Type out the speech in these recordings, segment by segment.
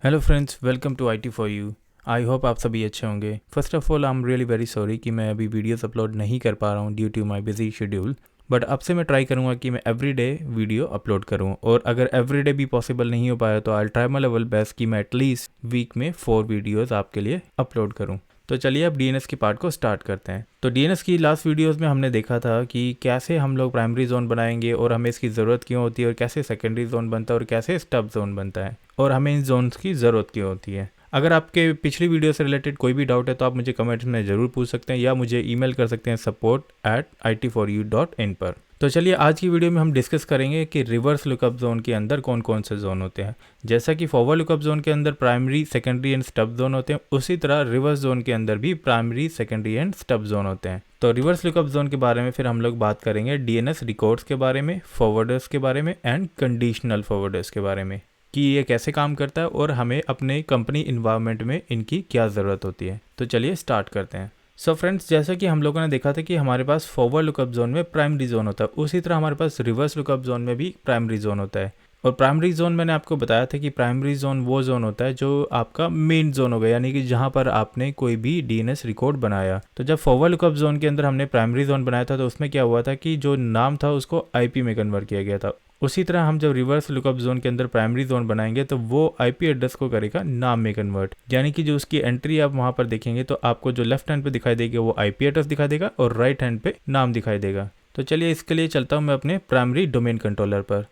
Hello friends, welcome to IT for you. I hope आप सभी अच्छे होंगे। First of all I am really very sorry कि मैं अभी वीडियोस अपलोड नहीं कर पा रहा हूँ due to my busy schedule. But अब से मैं ट्राई करूँगा कि मैं एवरीडे वीडियो अपलोड करूँ, और अगर एवरीडे भी पॉसिबल नहीं हो पाया तो I try my level best कि मैं एटलीस्ट वीक में 4 वीडियोज़ आपके लिए अपलोड करूँ। तो चलिए अब DNS की पार्ट को स्टार्ट करते हैं। तो DNS की लास्ट वीडियोस में हमने देखा था कि कैसे हम लोग प्राइमरी जोन बनाएंगे और हमें इसकी ज़रूरत क्यों होती है, और कैसे सेकेंडरी जोन बनता है और कैसे स्टब जोन बनता है, और हमें इन जोन्स की ज़रूरत क्यों होती है। अगर आपके पिछली वीडियो से रिलेटेड कोई भी डाउट है तो आप मुझे कमेंट्स में ज़रूर पूछ सकते हैं या मुझे ईमेल कर सकते हैं support@it4u.in पर। तो चलिए आज की वीडियो में हम डिस्कस करेंगे कि रिवर्स लुकअप जोन के अंदर कौन कौन से जोन होते हैं। जैसा कि फॉरवर्ड लुकअप जोन के अंदर primary, secondary and stub zone होते हैं, उसी तरह रिवर्स जोन के अंदर भी primary, secondary and stub zone होते हैं। तो रिवर्स लुकअप जोन के बारे में फिर हम लोग बात करेंगे DNS रिकॉर्ड्स के बारे में, फॉरवर्डर्स के बारे में एंड कंडीशनल फॉरवर्डर्स के बारे में कि ये कैसे काम करता है और हमें अपने कंपनी इन्वायरमेंट में इनकी क्या ज़रूरत होती है। तो चलिए स्टार्ट करते हैं। सो फ्रेंड्स, जैसा कि हम लोगों ने देखा था कि हमारे पास फॉरवर्ड लुकअप जोन में प्राइमरी जोन होता है, उसी तरह हमारे पास रिवर्स लुकअप जोन में भी प्राइमरी जोन होता है। और प्राइमरी जोन मैंने आपको बताया था कि प्राइमरी जोन वो जोन होता है जो आपका मेन जोन होगा, यानी कि जहां पर आपने कोई भी DNS रिकॉर्ड बनाया। तो जब फॉरवर्ड लुकअप जोन के अंदर हमने प्राइमरी जोन बनाया था तो उसमें क्या हुआ था कि जो नाम था उसको IP में कन्वर्ट किया गया था। उसी तरह हम जब रिवर्स लुकअप जोन के अंदर प्राइमरी जोन बनाएंगे तो वो IP एड्रेस को करेगा नाम में कन्वर्ट, यानी कि जो उसकी एंट्री आप वहां पर देखेंगे तो आपको जो लेफ्ट हैंड पे दिखाई देगी वो IP एड्रेस दिखा देगा और राइट हैंड पे नाम दिखाई देगा। तो चलिए इसके लिए चलता हूँ मैं अपने प्राइमरी डोमेन कंट्रोलर पर,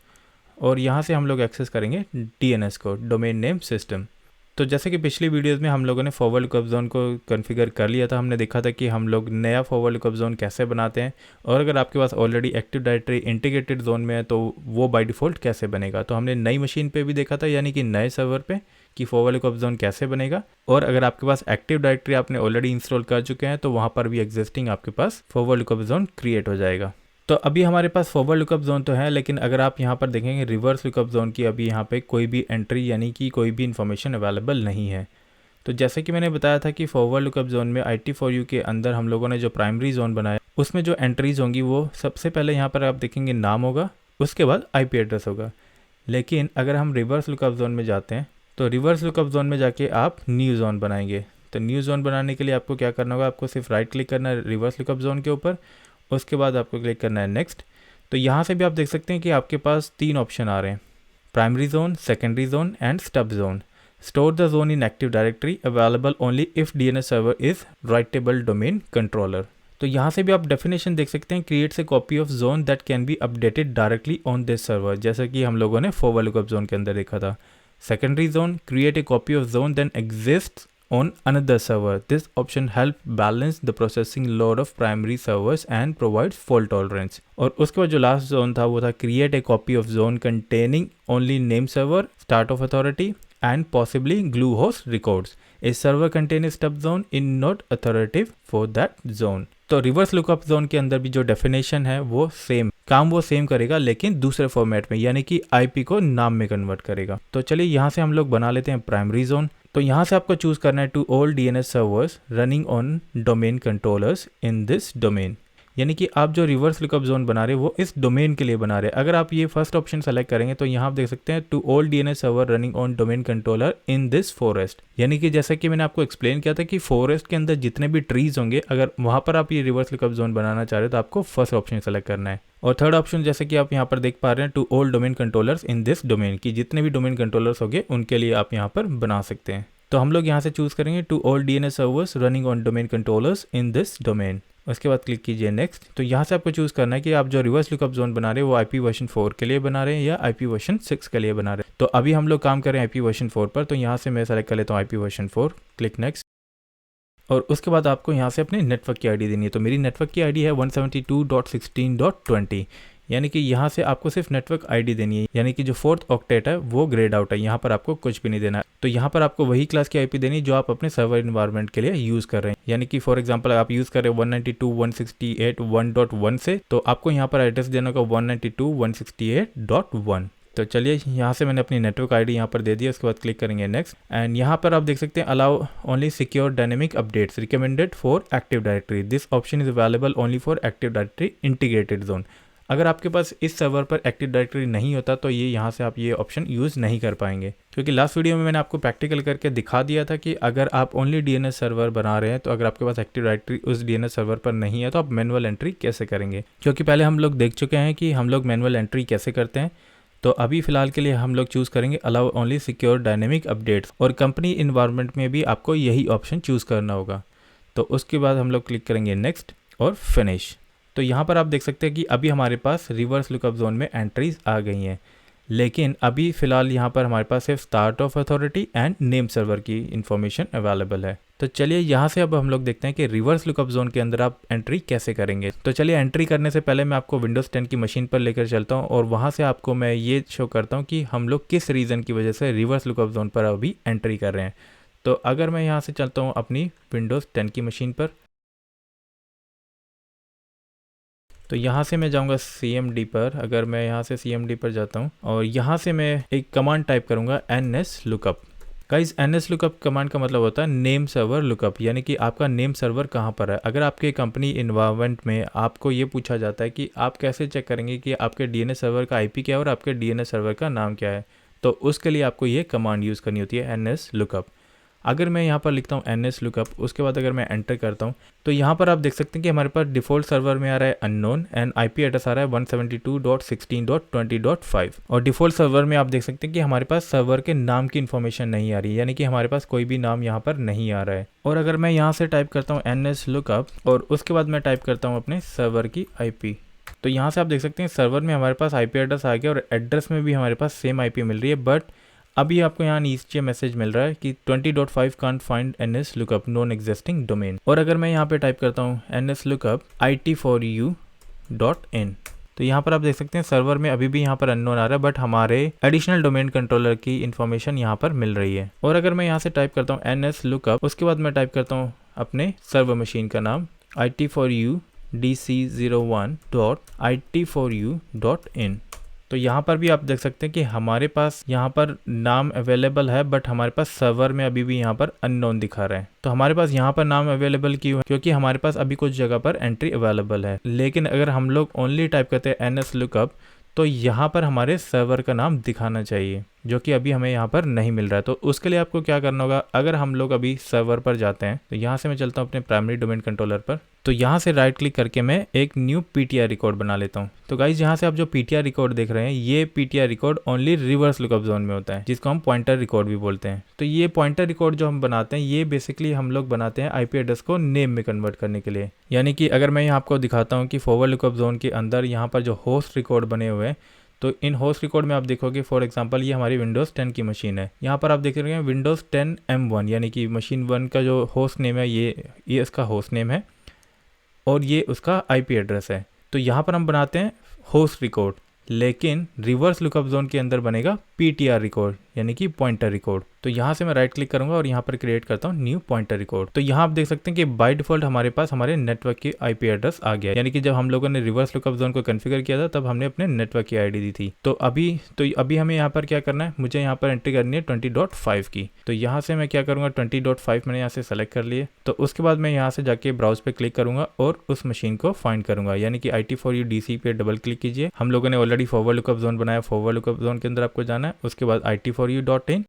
और यहाँ से हम लोग एक्सेस करेंगे DNS को, डोमेन नेम सिस्टम। तो जैसे कि पिछली वीडियोस में हम लोगों ने फॉरवर्ड लुकअप जोन को कॉन्फ़िगर कर लिया था, हमने देखा था कि हम लोग नया फॉरवर्ड लुकअप जोन कैसे बनाते हैं, और अगर आपके पास already active directory integrated zone में है तो वो बाय डिफ़ॉल्ट कैसे बनेगा। तो हमने नई मशीन पे भी देखा था, यानी कि नए सर्वर पे, कि फॉरवर्ड लुकअप जोन कैसे बनेगा। और अगर आपके पास एक्टिव डायरेक्टरी आपने ऑलरेडी इंस्टॉल कर चुके हैं तो वहाँ पर भी एग्जिस्टिंग आपके पास फॉरवर्ड लुकअप जोन क्रिएट हो जाएगा। तो अभी हमारे पास फॉरवर्ड लुकअप जोन तो है, लेकिन अगर आप यहाँ पर देखेंगे रिवर्स लुकअप जोन की अभी यहाँ पे कोई भी एंट्री यानी कि कोई भी इन्फॉर्मेशन अवेलेबल नहीं है। तो जैसे कि मैंने बताया था कि फॉरवर्ड लुकअप जोन में IT4U के अंदर हम लोगों ने जो प्राइमरी जोन बनाया उसमें जो एंट्रीज होंगी वो सबसे पहले यहाँ पर आप देखेंगे नाम होगा, उसके बाद IP एड्रेस होगा। लेकिन अगर हम रिवर्स लुकअप जोन में जाते हैं तो रिवर्स लुकअप जोन में जाके आप न्यू जोन बनाएंगे। तो न्यू जोन बनाने के लिए आपको क्या करना होगा, आपको सिर्फ राइट क्लिक करना है रिवर्स लुकअप जोन के ऊपर, उसके बाद आपको क्लिक करना है नेक्स्ट। तो यहाँ से भी आप देख सकते हैं कि आपके पास 3 ऑप्शन आ रहे हैं, primary zone, secondary zone and stub zone. Store the zone in active directory, available only if DNS server is writable domain controller. तो यहाँ से भी आप डेफिनेशन देख सकते हैं, creates a copy of zone that can be updated directly on this server, जैसा कि हम लोगों ने फॉरवर्ड लुकअप जोन के अंदर देखा था। Secondary zone, create a copy of zone than exist on another server. This option help balance the processing load of primary servers and provides fault tolerance. और उसके बाद जो लास्ट जोन था वो था create a copy of zone containing only name server, start of authority and possibly glue host records. A server contain a stub zone is not authoritative for that zone. तो reverse lookup zone के अंदर भी जो definition है वो same करेगा, लेकिन दूसरे फॉर्मेट में, यानी कि IP को नाम में कन्वर्ट करेगा। तो चलिए यहाँ से हम लोग बना लेते हैं प्राइमरी जोन। तो यहाँ से आपको चूज करना है to all DNS servers running on domain controllers in this domain, यानी कि आप जो रिवर्स लुकअप जोन बना रहे हैं वो इस डोमेन के लिए बना रहे हैं। अगर आप ये फर्स्ट ऑप्शन सेलेक्ट करेंगे तो यहाँ आप देख सकते हैं to all DNS server running on domain controller in this forest, यानी कि जैसा कि मैंने आपको एक्सप्लेन किया था कि फॉरेस्ट के अंदर जितने भी ट्रीज होंगे, अगर वहाँ पर आप ये रिवर्स लुकअप जोन बनाना चाह रहे हो तो आपको फर्स्ट ऑप्शन सेलेक्ट करना है। और थर्ड ऑप्शन जैसे कि आप यहाँ पर देख पा रहे हैं to all domain controllers in this domain, की जितने भी डोमेन कंट्रोलर्स होंगे उनके लिए आप यहाँ पर बना सकते हैं। तो हम लोग यहाँ से चूज करेंगे to all DNS servers running on domain controllers in this domain, उसके बाद क्लिक कीजिए नेक्स्ट। तो यहाँ से आपको चूज करना है कि आप जो रिवर्स लुकअप जोन बना रहे हैं वो IP वर्जन 4 के लिए बना रहे हैं या IP वर्जन 6 के लिए बना रहे हैं। तो अभी हम लोग काम करें IP वर्जन 4 पर, तो यहाँ से मैं सेलेक्ट कर लेता हूँ IP वर्जन 4, क्लिक नेक्स्ट। और उसके बाद आपको यहाँ से अपने नेटवर्क की ID देनी है। तो मेरी नेटवर्क की ID है 172.16.20, यानी कि यहाँ से आपको सिर्फ नेटवर्क ID देनी है, यानी कि जो 4th ऑक्टेट है वो ग्रेड आउट है, यहाँ पर आपको कुछ भी नहीं देना है। तो यहाँ पर आपको वही क्लास की IP देनी है जो आप अपने सर्वर इन्वायरमेंट के लिए यूज़ कर रहे हैं, यानी कि फॉर एग्जांपल आप यूज़ कर रहे हैं 192.168.1.1 से, तो आपको यहाँ पर एड्रेस देना होगा 192.168.1। तो चलिए यहाँ से मैंने अपनी नेटवर्क ID यहाँ पर दे दिया, उसके बाद क्लिक करेंगे नेक्स्ट। एंड यहाँ पर आप देख सकते हैं allow only secure dynamic updates recommended for active directory, this option is available only for active directory integrated zone. अगर आपके पास इस सर्वर पर एक्टिव डायरेक्टरी नहीं होता तो ये यहाँ से आप ये ऑप्शन यूज़ नहीं कर पाएंगे, क्योंकि लास्ट वीडियो में मैंने आपको प्रैक्टिकल करके दिखा दिया था कि अगर आप ओनली डीएनएस सर्वर बना रहे हैं तो अगर आपके पास एक्टिव डायरेक्टरी उस डीएनएस सर्वर पर नहीं है तो आप मैनुअल एंट्री कैसे करेंगे, क्योंकि पहले हम लोग देख चुके हैं कि हम लोग मैनुअल एंट्री कैसे करते हैं। तो अभी फ़िलहाल के लिए हम लोग चूज़ करेंगे allow only secure dynamic updates, और कंपनी इन्वायरमेंट में भी आपको यही ऑप्शन चूज़ करना होगा। तो उसके बाद हम लोग क्लिक करेंगे नेक्स्ट और फिनिश। तो यहाँ पर आप देख सकते हैं कि अभी हमारे पास रिवर्स लुकअप जोन में एंट्रीज आ गई हैं, लेकिन अभी फ़िलहाल यहाँ पर हमारे पास सिर्फ start of authority and name server की इन्फॉर्मेशन अवेलेबल है। तो चलिए यहाँ से अब हम लोग देखते हैं कि रिवर्स लुकअप जोन के अंदर आप एंट्री कैसे करेंगे। तो चलिए एंट्री करने से पहले मैं आपको विंडोज़ 10 की मशीन पर लेकर चलता हूँ और वहाँ से आपको मैं ये शो करता हूँ कि हम लोग किस रीज़न की वजह से रिवर्स लुकअप जोन पर अभी एंट्री कर रहे हैं। तो अगर मैं यहाँ से चलता हूँ अपनी विंडोज़ 10 की मशीन पर, तो यहाँ से मैं जाऊँगा CMD पर। अगर मैं यहाँ से CMD पर जाता हूँ और यहाँ से मैं एक कमांड टाइप करूँगा NSLOOKUP। गाइस NSLOOKUP कमांड का मतलब होता है नेम सर्वर लुकअप, यानी कि आपका नेम सर्वर कहाँ पर है। अगर आपके कंपनी इन्वायरमेंट में आपको ये पूछा जाता है कि आप कैसे चेक करेंगे कि आपके DNS सर्वर का IP क्या है और आपके DNS सर्वर का नाम क्या है, तो उसके लिए आपको ये कमांड यूज़ करनी होती है NSLOOKUP। अगर मैं यहाँ पर लिखता हूँ NSLOOKUP, उसके बाद अगर मैं एंटर करता हूँ तो यहाँ पर आप देख सकते हैं कि हमारे पास डिफ़ॉल्ट सर्वर में आ रहा है अननोन एंड IP एड्रेस आ रहा है 172.16.20.5, और डिफ़ॉल्ट सर्वर में आप देख सकते हैं कि हमारे पास सर्वर के नाम की इन्फॉर्मेशन नहीं आ रही है, यानी कि हमारे पास कोई भी नाम यहाँ पर नहीं आ रहा है। और अगर मैं यहाँ से टाइप करता हूँ NSLOOKUP और उसके बाद मैं टाइप करता हूँ अपने सर्वर की IP, तो यहाँ से आप देख सकते हैं सर्वर में हमारे पास IP एड्रेस आ गया और एड्रेस में भी हमारे पास सेम IP मिल रही है। बट अभी आपको यहाँ नीचे मैसेज मिल रहा है कि 20.5 can't find NSLOOKUP non existing domain. और अगर मैं यहाँ पे टाइप करता हूँ NSLOOKUP IT4U.in, तो यहाँ पर आप देख सकते हैं सर्वर में अभी भी यहाँ पर अननोन आ रहा है, बट हमारे एडिशनल डोमेन कंट्रोलर की इन्फॉर्मेशन यहाँ पर मिल रही है। और अगर मैं यहाँ से टाइप करता हूँ NSLOOKUP, उसके बाद मैं टाइप करता हूँ अपने सर्वर मशीन का नाम IT4U.DC01.IT4U.in, तो यहाँ पर भी आप देख सकते हैं कि हमारे पास यहाँ पर नाम अवेलेबल है, बट हमारे पास सर्वर में अभी भी यहाँ पर अननोन दिखा रहा है। तो हमारे पास यहाँ पर नाम अवेलेबल क्यों है? क्योंकि हमारे पास अभी कुछ जगह पर एंट्री अवेलेबल है, लेकिन अगर हम लोग ओनली टाइप करते हैं NSLOOKUP तो यहाँ पर हमारे सर्वर का नाम दिखाना चाहिए, जो कि अभी हमें यहाँ पर नहीं मिल रहा है। तो उसके लिए आपको क्या करना होगा, अगर हम लोग अभी सर्वर पर जाते हैं तो यहाँ से मैं चलता हूँ अपने प्राइमरी डोमेन कंट्रोलर पर, तो यहाँ से राइट क्लिक करके मैं एक न्यू PTR रिकॉर्ड बना लेता हूँ। तो गाइज यहाँ से आप जो PTR रिकॉर्ड देख रहे हैं, ये PTR record only reverse lookup zone में होता है, जिसको हम पॉइंटर रिकॉर्ड भी बोलते हैं। तो ये पॉइंटर रिकॉर्ड जो हम बनाते हैं, ये बेसिकली हम लोग बनाते हैं IP एड्रेस को नेम में कन्वर्ट करने के लिए। यानी कि अगर मैं यहाँ आपको दिखाता हूँ कि फॉरवर्ड लुकअप जोन के अंदर यहाँ पर जो होस्ट रिकॉर्ड बने हुए हैं, तो इन होस्ट रिकॉर्ड में आप देखोगे फॉर एग्जांपल ये हमारी विंडोज़ 10 की मशीन है। यहाँ पर आप देख रहे हैं विंडोज़ 10 M1, यानी कि मशीन 1 का जो होस्ट नेम है ये इसका होस्ट नेम है और ये उसका IP एड्रेस है। तो यहाँ पर हम बनाते हैं होस्ट रिकॉर्ड, लेकिन रिवर्स लुकअप जोन के अंदर बनेगा PTR रिकॉर्ड, यानी कि पॉइंटर रिकॉर्ड। तो यहाँ से मैं राइट क्लिक करूंगा और यहाँ पर क्रिएट करता हूँ न्यू पॉइंटर रिकॉर्ड। तो यहाँ आप देख सकते हैं कि बाय डिफॉल्ट हमारे पास हमारे नेटवर्क की IP एड्रेस आ गया, यानी कि जब हम लोगों ने रिवर्स लुकअप जोन को कॉन्फ़िगर किया था तब हमने अपने नेटवर्क की ID दी थी। तो अभी हमें यहाँ पर क्या करना है, मुझे यहाँ पर एंट्री करनी है 20.5 की। तो यहाँ से मैं क्या करूँगा, 20.5 मैंने यहाँ से सेलेक्ट कर लिए। तो उसके बाद मैं यहाँ से जाके ब्राउज पे क्लिक करूँगा और उस मशीन को फाइंड करूँगा, यानी कि IT4U.DC पे डबल क्लिक कीजिए। हम लोगों ने ऑलरेडी फॉरवर्ड लुकअप जोन बनाया, फॉरवर्ड लुकअप जोन के अंदर आपको जाना है। उसके बाद IT4U.in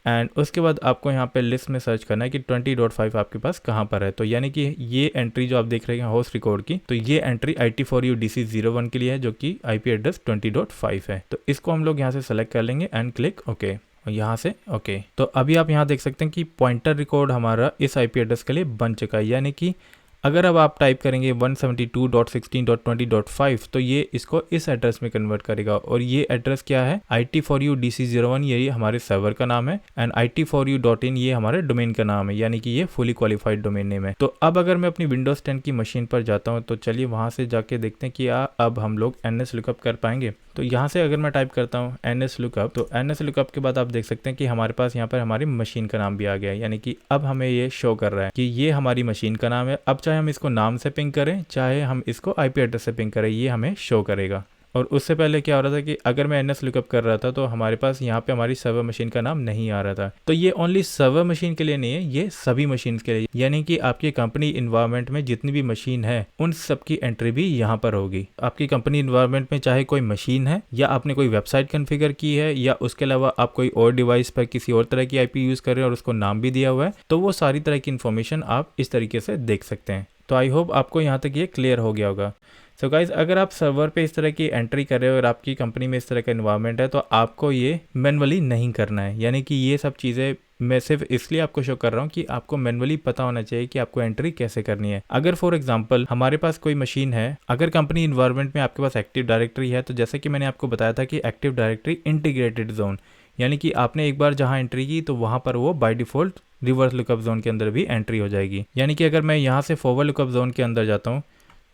एंड उसके बाद आपको यहाँ पे लिस्ट में सर्च करना है कि 20.5 आपके पास कहाँ पर है। तो यानी कि ये एंट्री जो आप देख रहे हैं होस्ट रिकॉर्ड की, तो ये एंट्री IT4U.DC01 के लिए है, जो कि IP एड्रेस 20.5 है। तो इसको हम लोग यहाँ से सेलेक्ट कर लेंगे एंड क्लिक ओके, और यहाँ से ओके। तो अभी आप यहाँ देख सकते हैं कि पॉइंटर रिकॉर्ड हमारा इस IP एड्रेस के लिए बन चुका है, यानी कि अगर अब आप टाइप करेंगे 172.16.20.5 तो ये इसको इस एड्रेस में कन्वर्ट करेगा। और ये एड्रेस क्या है, IT4U.DC01, ये हमारे सर्वर का नाम है, एंड IT4U.in ये हमारे डोमेन का नाम है, यानी कि ये फुली क्वालिफाइड डोमेन नेम है। तो अब अगर मैं अपनी विंडोज़ 10 की मशीन पर जाता हूँ तो चलिए वहाँ से जाके देखते हैं कि अब हम लोग NSLOOKUP कर पाएंगे। तो यहाँ से अगर मैं टाइप करता हूँ NSLOOKUP, तो NSLOOKUP के बाद आप देख सकते हैं कि हमारे पास यहाँ पर हमारी मशीन का नाम भी आ गया है, यानी कि अब हमें ये शो कर रहा है कि ये हमारी मशीन का नाम है। अब चाहे हम इसको नाम से पिंग करें, चाहे हम इसको IP एड्रेस से पिंग करें, ये हमें शो करेगा। और उससे पहले क्या हो रहा था कि अगर मैं NS लुकअप कर रहा था तो हमारे पास यहाँ पे हमारी सर्वर मशीन का नाम नहीं आ रहा था। तो ये ओनली सर्वर मशीन के लिए नहीं है, ये सभी मशीन के लिए, यानी कि आपकी कंपनी इन्वायरमेंट में जितनी भी मशीन है उन सब की एंट्री भी यहाँ पर होगी। आपकी कंपनी इन्वायरमेंट में चाहे कोई मशीन है या आपने कोई वेबसाइट कॉन्फ़िगर की है या उसके अलावा आप कोई और डिवाइस पर किसी और तरह की IP यूज कर रहे हैं और उसको नाम भी दिया हुआ है, तो वो सारी तरह की इन्फॉर्मेशन आप इस तरीके से देख सकते हैं। तो आई होप आपको यहाँ तक ये क्लियर हो गया होगा। सो गाइज, अगर आप सर्वर पे इस तरह की एंट्री कर रहे हो और आपकी कंपनी में इस तरह का इन्वायरमेंट है तो आपको ये मैनुअली नहीं करना है। यानी कि ये सब चीज़ें मैं सिर्फ इसलिए आपको शो कर रहा हूँ कि आपको मैनुअली पता होना चाहिए कि आपको एंट्री कैसे करनी है। अगर फॉर एग्जांपल हमारे पास कोई मशीन है, अगर कंपनी इन्वायरमेंट में आपके पास एक्टिव डायरेक्टरी है, तो जैसे कि मैंने आपको बताया था कि एक्टिव डायरेक्टरी इंटीग्रेटेड जोन, यानी कि आपने एक बार जहाँ एंट्री की तो वहाँ पर वो by default reverse lookup zone के अंदर भी एंट्री हो जाएगी। यानी कि अगर मैं यहाँ से फॉरवर्ड लुकअप जोन के अंदर जाता हूँ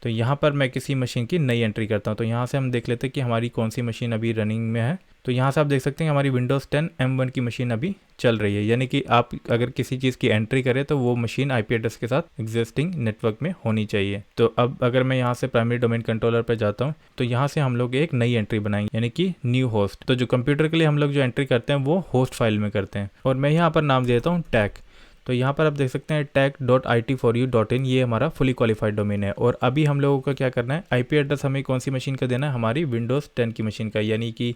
तो यहाँ पर मैं किसी मशीन की नई एंट्री करता हूँ। तो यहाँ से हम देख लेते हैं कि हमारी कौन सी मशीन अभी रनिंग में है। तो यहाँ से आप देख सकते हैं हमारी विंडोज़ 10 M1 की मशीन अभी चल रही है। यानी कि आप अगर किसी चीज़ की एंट्री करें तो वो मशीन IP एड्रेस के साथ एग्जिस्टिंग नेटवर्क में होनी चाहिए। तो अब अगर मैं यहाँ से प्राइमरी डोमेन कंट्रोलर पर जाता हूँ तो यहाँ से हम लोग एक नई एंट्री बनाएंगे, यानी कि न्यू होस्ट। तो जो कंप्यूटर के लिए हम लोग जो एंट्री करते हैं वो होस्ट फाइल में करते हैं और मैं यहाँ पर नाम देता हूँ टैग। तो यहाँ पर आप देख सकते हैं tag.it4u.in, ये हमारा फुली क्वालिफाइड डोमेन है। और अभी हम लोगों को क्या करना है, IP एड्रेस हमें कौन सी मशीन का देना है, हमारी विंडोज़ 10 की मशीन का। यानी कि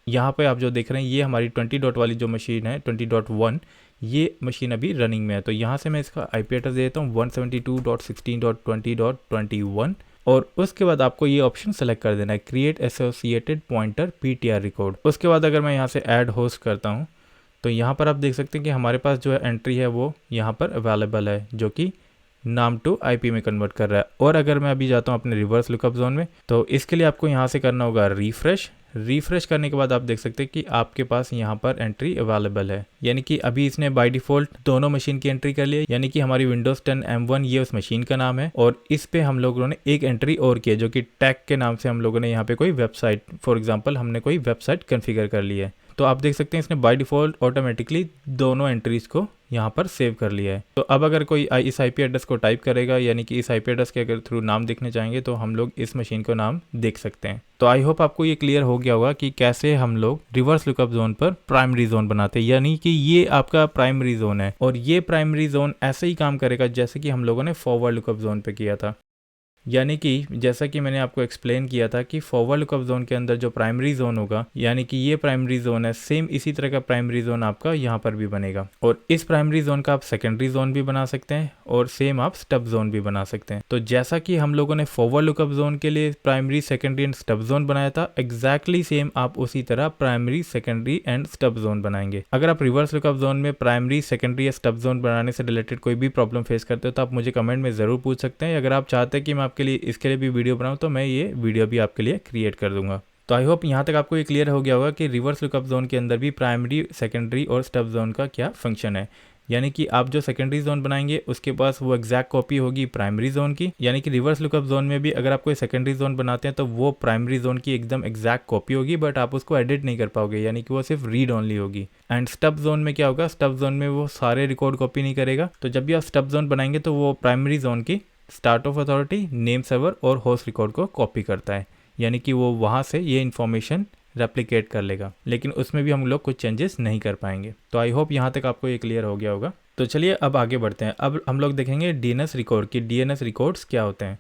यहाँ पे आप जो देख रहे हैं ये हमारी 20 डॉट वाली जो मशीन है 20.1, ये मशीन अभी रनिंग में है। तो यहाँ से मैं इसका IP एड्रेस दे देता हूँ 172.16.20.21 और उसके बाद आपको ये ऑप्शन सेलेक्ट कर देना है, create associated pointer PTR record. उसके बाद अगर मैं यहाँ से ऐड होस्ट करता हूँ तो यहाँ पर आप देख सकते हैं कि हमारे पास जो है एंट्री है वो यहाँ पर अवेलेबल है, जो कि नाम टू IP में कन्वर्ट कर रहा है। और अगर मैं अभी जाता हूँ अपने रिवर्स लुकअप जोन में तो इसके लिए आपको यहाँ से करना होगा रिफ्रेश करने के बाद आप देख सकते हैं कि आपके पास यहाँ पर एंट्री अवेलेबल है। यानी कि अभी इसने बाय डिफॉल्ट दोनों मशीन की एंट्री कर ली है, यानी कि हमारी विंडोज़ 10 M1 ये उस मशीन का नाम है और इस पे हम लोगों ने एक एंट्री और की है जो कि टैग के नाम से हम लोगों ने यहाँ पे कोई वेबसाइट, फॉर एग्जांपल हमने कोई वेबसाइट कॉन्फ़िगर कर ली है। तो आप देख सकते हैं इसने बाय डिफ़ॉल्ट ऑटोमेटिकली दोनों एंट्रीज को यहाँ पर सेव कर लिया है। तो अब अगर कोई इस IP एड्रेस को टाइप करेगा, यानी कि इस IP एड्रेस के अगर थ्रू नाम देखने चाहेंगे तो हम लोग इस मशीन को नाम देख सकते हैं। तो आई होप आपको ये क्लियर हो गया होगा कि कैसे हम लोग रिवर्स लुकअप जोन पर प्राइमरी जोन बनाते हैं। यानी कि ये आपका प्राइमरी जोन है और ये प्राइमरी जोन ऐसे ही काम करेगा जैसे कि हम लोगों ने फॉरवर्ड लुकअप जोन पे किया था। यानी कि जैसा कि मैंने आपको एक्सप्लेन किया था कि फॉरवर्ड लुकअप जोन के अंदर जो प्राइमरी जोन होगा, यानी कि ये प्राइमरी जोन है, सेम इसी तरह का प्राइमरी जोन आपका यहाँ पर भी बनेगा। और इस प्राइमरी जोन का आप सेकेंडरी जोन भी बना सकते हैं और सेम आप स्टब जोन भी बना सकते हैं। तो जैसा कि हम लोगों ने फॉरवर्ड लुकअप जोन के लिए primary, secondary and stub zone बनाया था, एग्जैक्टली सेम आप उसी तरह primary, secondary and stub zone बनाएंगे। अगर आप रिवर्स लुकअप जोन में प्राइमरी, सेकेंडरी या स्टब जोन बनाने से रिलेटेड कोई भी प्रॉब्लम फेस करते हो तो आप मुझे कमेंट में ज़रूर पूछ सकते हैं। अगर आप चाहते हैं कि मैं आपके लिए इसके लिए भी वीडियो बनाऊं तो मैं ये वीडियो भी आपके लिए क्रिएट कर दूंगा। तो आई होप यहाँ तक आपको ये क्लियर हो गया होगा कि रिवर्स लुकअप जोन के अंदर भी प्राइमरी, सेकेंडरी और स्टब जोन का क्या फंक्शन है। यानी कि आप जो सेकेंडरी जोन बनाएंगे उसके पास वो एग्जैक्ट कॉपी होगी प्राइमरी जोन की। यानी कि रिवर्स लुकअप जोन में भी अगर आप कोई सेकेंडरी जोन बनाते हैं तो वो प्राइमरी जोन की एकदम एग्जैक्ट कॉपी होगी, बट आप उसको एडिट नहीं कर पाओगे, यानी कि वो सिर्फ रीड ओनली होगी। एंड स्टब जोन में क्या होगा, स्टब जोन में वो सारे रिकॉर्ड कॉपी नहीं करेगा। तो जब भी आप स्टब जोन बनाएंगे तो वो प्राइमरी जोन की start of authority, name server और होस्ट रिकॉर्ड को कॉपी करता है, यानी कि वो वहाँ से ये इन्फॉर्मेशन रेप्लिकेट कर लेगा, लेकिन उसमें भी हम लोग कुछ चेंजेस नहीं कर पाएंगे। तो आई होप यहाँ तक आपको ये क्लियर हो गया होगा। तो चलिए अब आगे बढ़ते हैं। अब हम लोग देखेंगे DNS रिकॉर्ड की DNS रिकॉर्ड्स क्या होते हैं।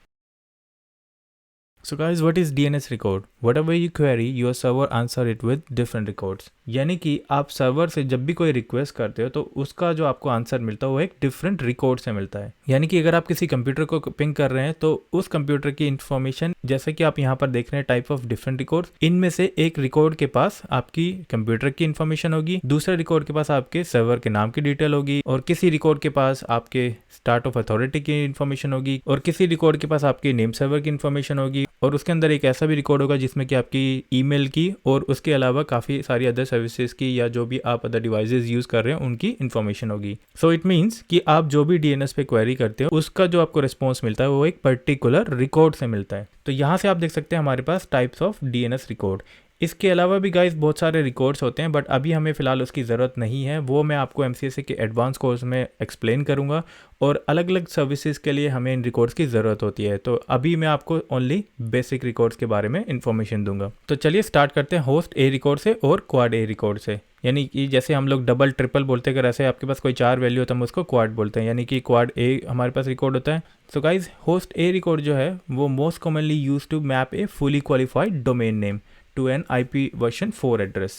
So guys, what is DNS record? Whatever you query, your server answer it with different records. यानी कि आप सर्वर से जब भी कोई रिक्वेस्ट करते हो तो उसका जो आपको आंसर मिलता है वो एक डिफरेंट रिकॉर्ड से मिलता है। यानी कि अगर आप किसी कंप्यूटर को पिंग कर रहे हैं तो उस कंप्यूटर की इन्फॉर्मेशन, जैसे कि आप यहाँ पर देख रहे हैं टाइप ऑफ डिफरेंट रिकॉर्ड्स, इनमें से एक रिकॉर्ड के पास आपकी कंप्यूटर की इन्फॉर्मेशन होगी, दूसरे रिकॉर्ड के पास आपके सर्वर के नाम की डिटेल होगी, और किसी रिकॉर्ड के पास आपके स्टार्ट ऑफ अथॉरिटी की इन्फॉर्मेशन होगी, और किसी रिकॉर्ड के पास आपके नेम सर्वर की इन्फॉर्मेशन होगी, और उसके अंदर एक ऐसा भी रिकॉर्ड होगा जिसमें कि आपकी ईमेल की और उसके अलावा काफ़ी सारी अदर सर्विसेज की या जो भी आप अदर डिवाइसेस यूज़ कर रहे हैं उनकी इन्फॉर्मेशन होगी। सो इट मीन्स कि आप जो भी DNS पे क्वेरी करते हो उसका जो आपको रिस्पॉन्स मिलता है वो एक पर्टिकुलर रिकॉर्ड से मिलता है। तो यहाँ से आप देख सकते हैं हमारे पास टाइप्स ऑफ DNS रिकॉर्ड। इसके अलावा भी गाइस बहुत सारे रिकॉर्ड्स होते हैं, बट अभी हमें फ़िलहाल उसकी ज़रूरत नहीं है। वो मैं आपको MCSE के एडवांस कोर्स में एक्सप्लेन करूंगा और अलग अलग सर्विसेज के लिए हमें इन रिकॉर्ड्स की ज़रूरत होती है। तो अभी मैं आपको ओनली बेसिक रिकॉर्ड्स के बारे में इन्फॉर्मेशन दूंगा। तो चलिए स्टार्ट करते हैं होस्ट ए रिकॉर्ड से और क्वाड ए रिकॉर्ड से। यानी कि जैसे हम लोग डबल ट्रिपल बोलते हैं, अगर ऐसे आपके पास कोई 4 वैल्यू होता है, हम उसको क्वाड बोलते हैं, यानी कि क्वाड ए हमारे पास रिकॉर्ड होता है। So guys host a record जो है वो most commonly use to map a fully qualified domain name to an IP version 4 address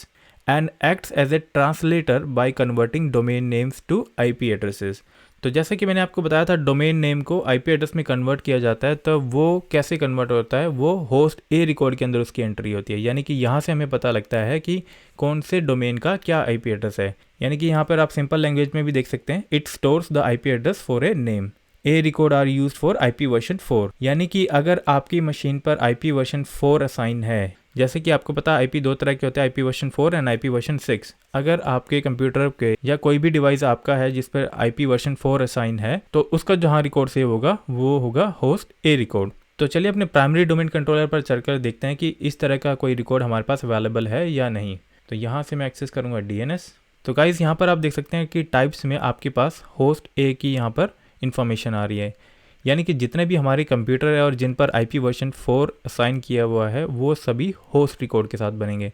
and acts as a translator by converting domain names to IP addresses। तो जैसे कि मैंने आपको बताया था डोमेन नेम को IP एड्रेस में convert किया जाता है, तो वो कैसे कन्वर्ट होता है, वो होस्ट ए रिकॉर्ड के अंदर उसकी एंट्री होती है। यानी कि यहाँ से हमें पता लगता है कि कौन से डोमेन का क्या IP एड्रेस है। यानी कि यहाँ पर आप सिंपल लैंग्वेज में भी देख सकते हैं, it stores the IP address for a name. A record are use for IP version 4। यानी कि अगर आपकी मशीन पर IP वर्जन 4 असाइन है, जैसे कि आपको पता है IP 2 तरह के होते हैं, IP version 4 and IP version 6। अगर आपके कंप्यूटर के या कोई भी डिवाइस आपका है जिस पर IP वर्जन 4 असाइन है, तो उसका जहाँ रिकॉर्ड सेव होगा वो होगा होस्ट ए रिकॉर्ड। तो चलिए अपने प्राइमरी डोमेन कंट्रोलर पर चलकर देखते हैं कि इस तरह का कोई रिकॉर्ड हमारे पास अवेलेबल है या नहीं। तो यहाँ से मैं एक्सेस करूँगा DNS। तो गाइज यहाँ पर आप देख सकते हैं कि टाइप्स में आपके पास होस्ट ए की यहाँ पर इंफॉर्मेशन आ रही है। यानी कि जितने भी हमारे कंप्यूटर है और जिन पर IP वर्जन 4 असाइन किया हुआ है वो सभी होस्ट रिकॉर्ड के साथ बनेंगे।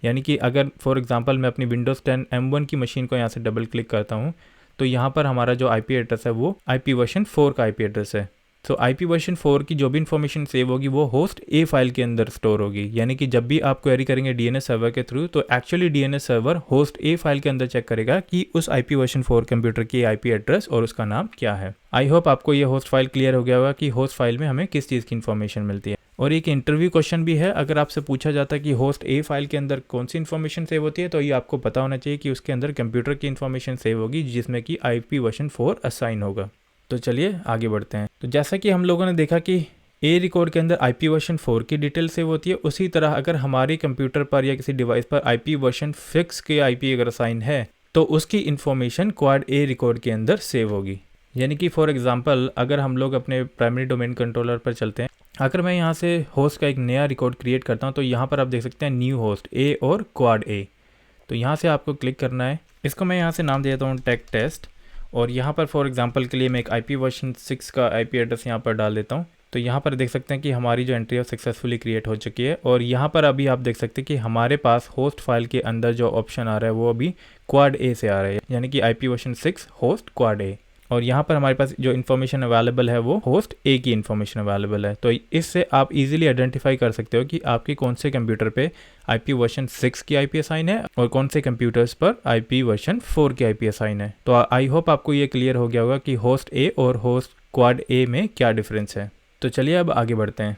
यानी कि अगर फॉर एग्जांपल मैं अपनी विंडोज़ 10 M1 की मशीन को यहाँ से डबल क्लिक करता हूँ, तो यहाँ पर हमारा जो IP एड्रेस है वो IP वर्जन 4 का IP एड्रेस है। तो IP वर्जन 4 की जो भी इन्फॉर्मेशन सेव होगी वो होस्ट ए फाइल के अंदर स्टोर होगी। यानी कि जब भी आप क्वेरी करेंगे DNS सर्वर के थ्रू, तो actually DNS server host A file के अंदर चेक करेगा कि उस IP वर्जन 4 कंप्यूटर की IP एड्रेस और उसका नाम क्या है। आई होप आपको ये होस्ट फाइल क्लियर हो गया होगा कि होस्ट फाइल में हमें किस चीज़ की इन्फॉर्मेशन मिलती है। और एक इंटरव्यू क्वेश्चन भी है, अगर आपसे पूछा जाता है कि होस्ट ए फाइल के अंदर कौन सी इन्फॉर्मेशन सेव होती है, तो ये आपको पता होना चाहिए कि उसके अंदर कंप्यूटर की इन्फॉर्मेशन सेव होगी जिसमें कि IP वर्जन 4 असाइन होगा। तो चलिए आगे बढ़ते हैं। तो जैसा कि हम लोगों ने देखा कि ए रिकॉर्ड के अंदर IP वर्जन 4 की डिटेल सेव होती है, उसी तरह अगर हमारे कंप्यूटर पर या किसी डिवाइस पर IP वर्जन 6 के IP अगर असाइन है, तो उसकी इन्फॉर्मेशन क्वाड ए रिकॉर्ड के अंदर सेव होगी। यानी कि फॉर एग्जांपल अगर हम लोग अपने प्राइमरी डोमेन कंट्रोलर पर चलते हैं, अगर मैं यहाँ से होस्ट का एक नया रिकॉर्ड क्रिएट करता हूँ, तो यहाँ पर आप देख सकते हैं न्यू होस्ट ए और क्वाड ए। तो यहाँ से आपको क्लिक करना है। इसको मैं यहाँ से नाम दे देता हूँ टेक टेस्ट, और यहाँ पर फॉर एग्जांपल के लिए मैं एक IP वर्जन 6 का IP एड्रेस यहाँ पर डाल देता हूँ। तो यहाँ पर देख सकते हैं कि हमारी जो एंट्री है सक्सेसफुली क्रिएट हो चुकी है। और यहाँ पर अभी आप देख सकते हैं कि हमारे पास होस्ट फाइल के अंदर जो ऑप्शन आ रहा है वो अभी क्वाड ए से आ रहा है, यानी कि IP वर्जन 6 होस्ट क्वाड ए। और यहाँ पर हमारे पास जो इन्फॉर्मेशन अवेलेबल है वो होस्ट ए की इन्फॉर्मेशन अवेलेबल है। तो इससे आप इजीली आइडेंटिफाई कर सकते हो कि आपके कौन से कंप्यूटर पे IP वर्जन 6 की IP असाइन है और कौन से कंप्यूटर्स पर IP वर्जन 4 की IP असाइन है। तो आई होप आपको ये क्लियर हो गया होगा कि होस्ट ए और होस्ट क्वाड ए में क्या डिफरेंस है। तो चलिए अब आगे बढ़ते हैं।